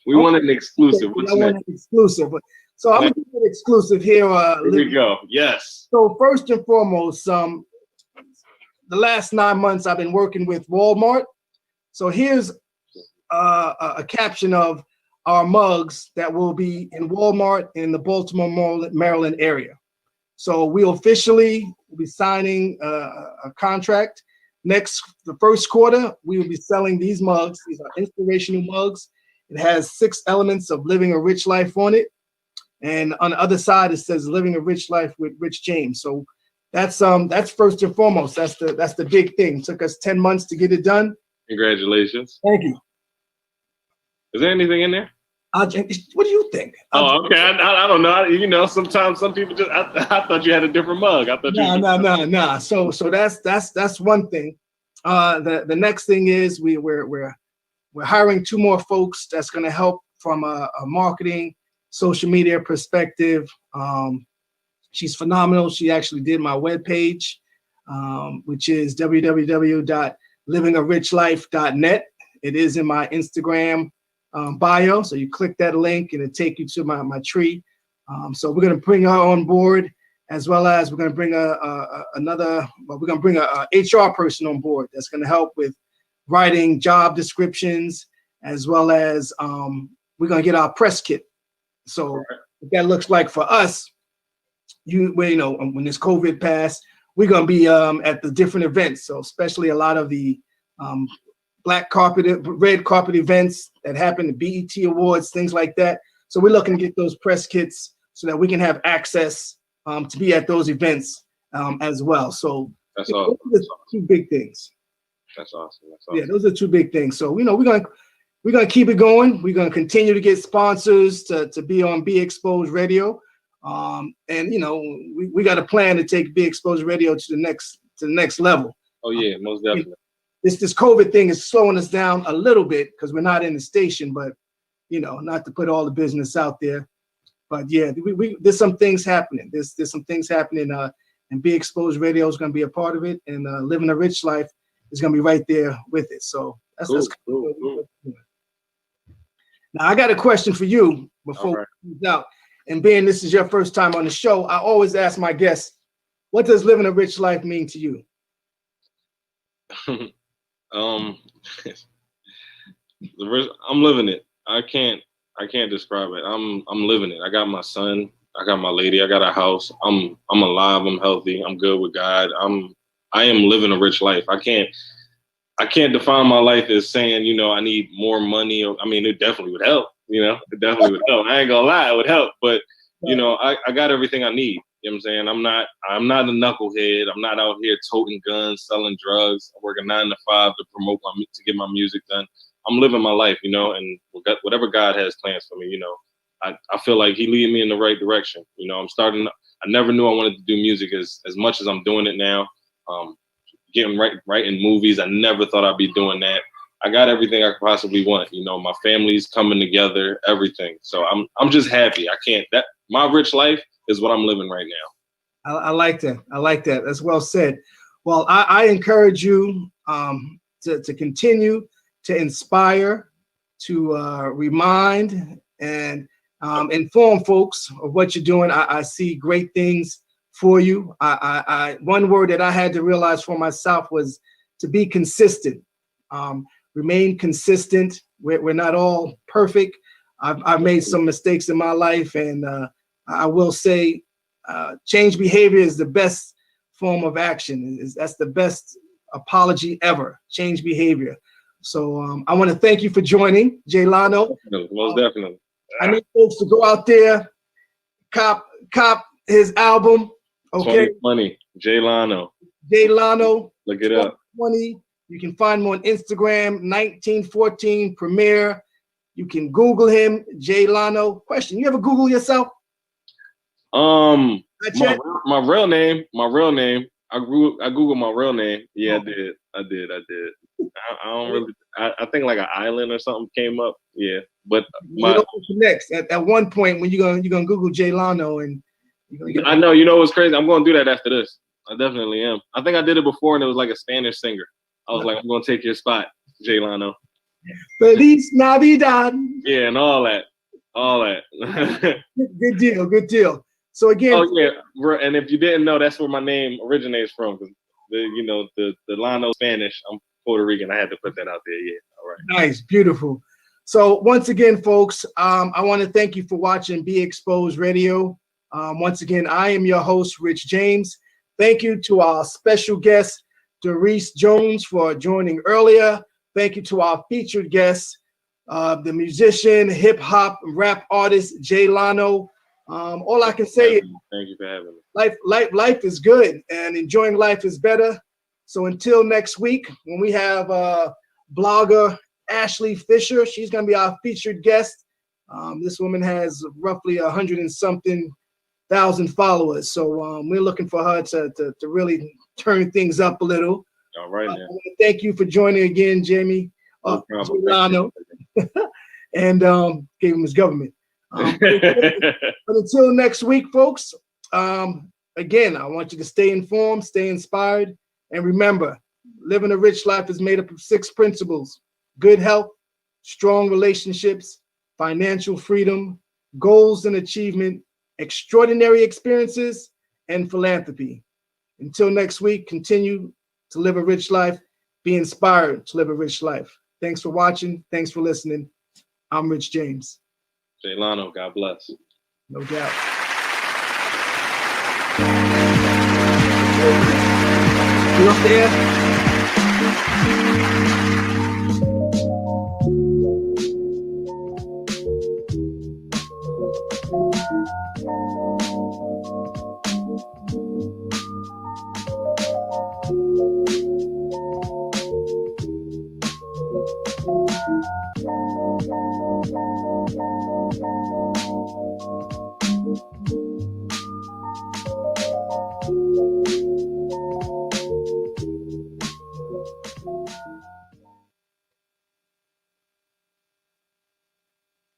We want an exclusive. What's next? Want an exclusive. So I'm gonna give you an exclusive here. Here we go. Yes. So first and foremost, the last 9 months I've been working with Walmart. So here's a caption of our mugs that will be in Walmart in the Baltimore, Maryland area. So we officially will be signing a contract. The first quarter, we will be selling these mugs. These are inspirational mugs. It has 6 elements of living a rich life on it. And on the other side, it says living a rich life with Rich James. So that's first and foremost. That's the big thing. It took us 10 months to get it done. Congratulations. Thank you. Is there anything in there? What do you think? Oh, okay. I don't know. Sometimes some people just. I thought you had a different mug. I thought No. So that's one thing. The next thing is we're hiring 2 more folks that's going to help from a marketing, social media perspective. She's phenomenal. She actually did my webpage, which is www.livingarich.life.net. It is in my Instagram bio. So you click that link and it'll take you to my tree. So we're going to bring her on board, as well as we're going to bring a HR person on board that's going to help with writing job descriptions, as well as we're going to get our press kit. So what that looks like for us, when this COVID passed, we're going to be at the different events. So especially a lot of the red carpet events that happen, the BET Awards, things like that. So we're looking to get those press kits so that we can have access to be at those events as well. So that's awesome. Those are 2 big things. That's awesome. Yeah, those are 2 big things. So we're gonna keep it going. We're gonna continue to get sponsors to be on Be Exposed Radio. And we got a plan to take Be Exposed Radio to the next level. Oh yeah, most definitely. This COVID thing is slowing us down a little bit because we're not in the station, but not to put all the business out there. But yeah, there's some things happening. There's some things happening, and Be Exposed Radio is going to be a part of it, and Living a Rich Life is going to be right there with it. So that's Cool. Now I got a question for you before we move out. And being this is your first time on the show, I always ask my guests, what does living a rich life mean to you? I'm living it. I can't describe it. I'm living it. I got my son. I got my lady. I got a house. I'm alive. I'm healthy. I'm good with God. I am living a rich life. I can't define my life as saying, I need more money. I mean, it definitely would help. It definitely would help. I ain't gonna lie, it would help. But I got everything I need. You know what I'm saying? I'm not a knucklehead. I'm not out here toting guns, selling drugs. I'm working 9 to 5 to get my music done. I'm living my life, and whatever God has plans for me, I feel like He leading me in the right direction. I never knew I wanted to do music as much as I'm doing it now. Getting right in movies. I never thought I'd be doing that. I got everything I could possibly want. My family's coming together, everything. So I'm just happy. My rich life is what I'm living right now. I like that. I like that. That's well said. Well, I encourage you to continue to inspire, to remind and inform folks of what you're doing. I see great things for you. One word that I had to realize for myself was to be consistent. Remain consistent. We're not all perfect. I've made some mistakes in my life, and I will say change behavior is the best form of action. That's the best apology ever. Change behavior. So I want to thank you for joining, Jay Lano. Most definitely. I need folks to go out there, cop his album. Okay. 2020, Jay Lano. Jay Lano. Look it up. 2020. You can find him on Instagram, 1914 Premiere. You can Google him, Jay Lano. Question: you ever Google yourself? My real name. I Googled my real name. Yeah, I did. I don't really. I think like an island or something came up. Yeah, but next at one point when you're gonna Google Jay Lano and I know. You know what's crazy? I'm gonna do that after this. I definitely am. I think I did it before and it was like a Spanish singer. I was like, I'm gonna take your spot, Jay Lano. Feliz Navidad. Yeah, and all that. Good deal. So again, and if you didn't know, that's where my name originates from. Because the Lano Spanish. I'm Puerto Rican. I had to put that out there. Yeah. All right. Nice, beautiful. So once again, folks, I want to thank you for watching Be Exposed Radio. Once again, I am your host, Rich James. Thank you to our special guest, Doris Jones, for joining earlier. Thank you to our featured guest, the musician, hip hop, rap artist, Jay Lano. All I can say is thank you for having me. Life is good, and enjoying life is better. So until next week, when we have blogger Ashley Fisher, she's going to be our featured guest. This woman has roughly 100 and something thousand followers, so we're looking for her to really turn things up a little. All right, man. Thank you for joining again, Jamie. Lano, and gave him his government. But until next week, folks, again, I want you to stay informed, stay inspired, and remember, living a rich life is made up of 6 principles: good health, strong relationships, financial freedom, goals and achievement, extraordinary experiences, and philanthropy. Until next week, continue to live a rich life. Be inspired to live a rich life. Thanks for watching. Thanks for listening. I'm Rich James. Jay Lano, God bless. No doubt. You up there?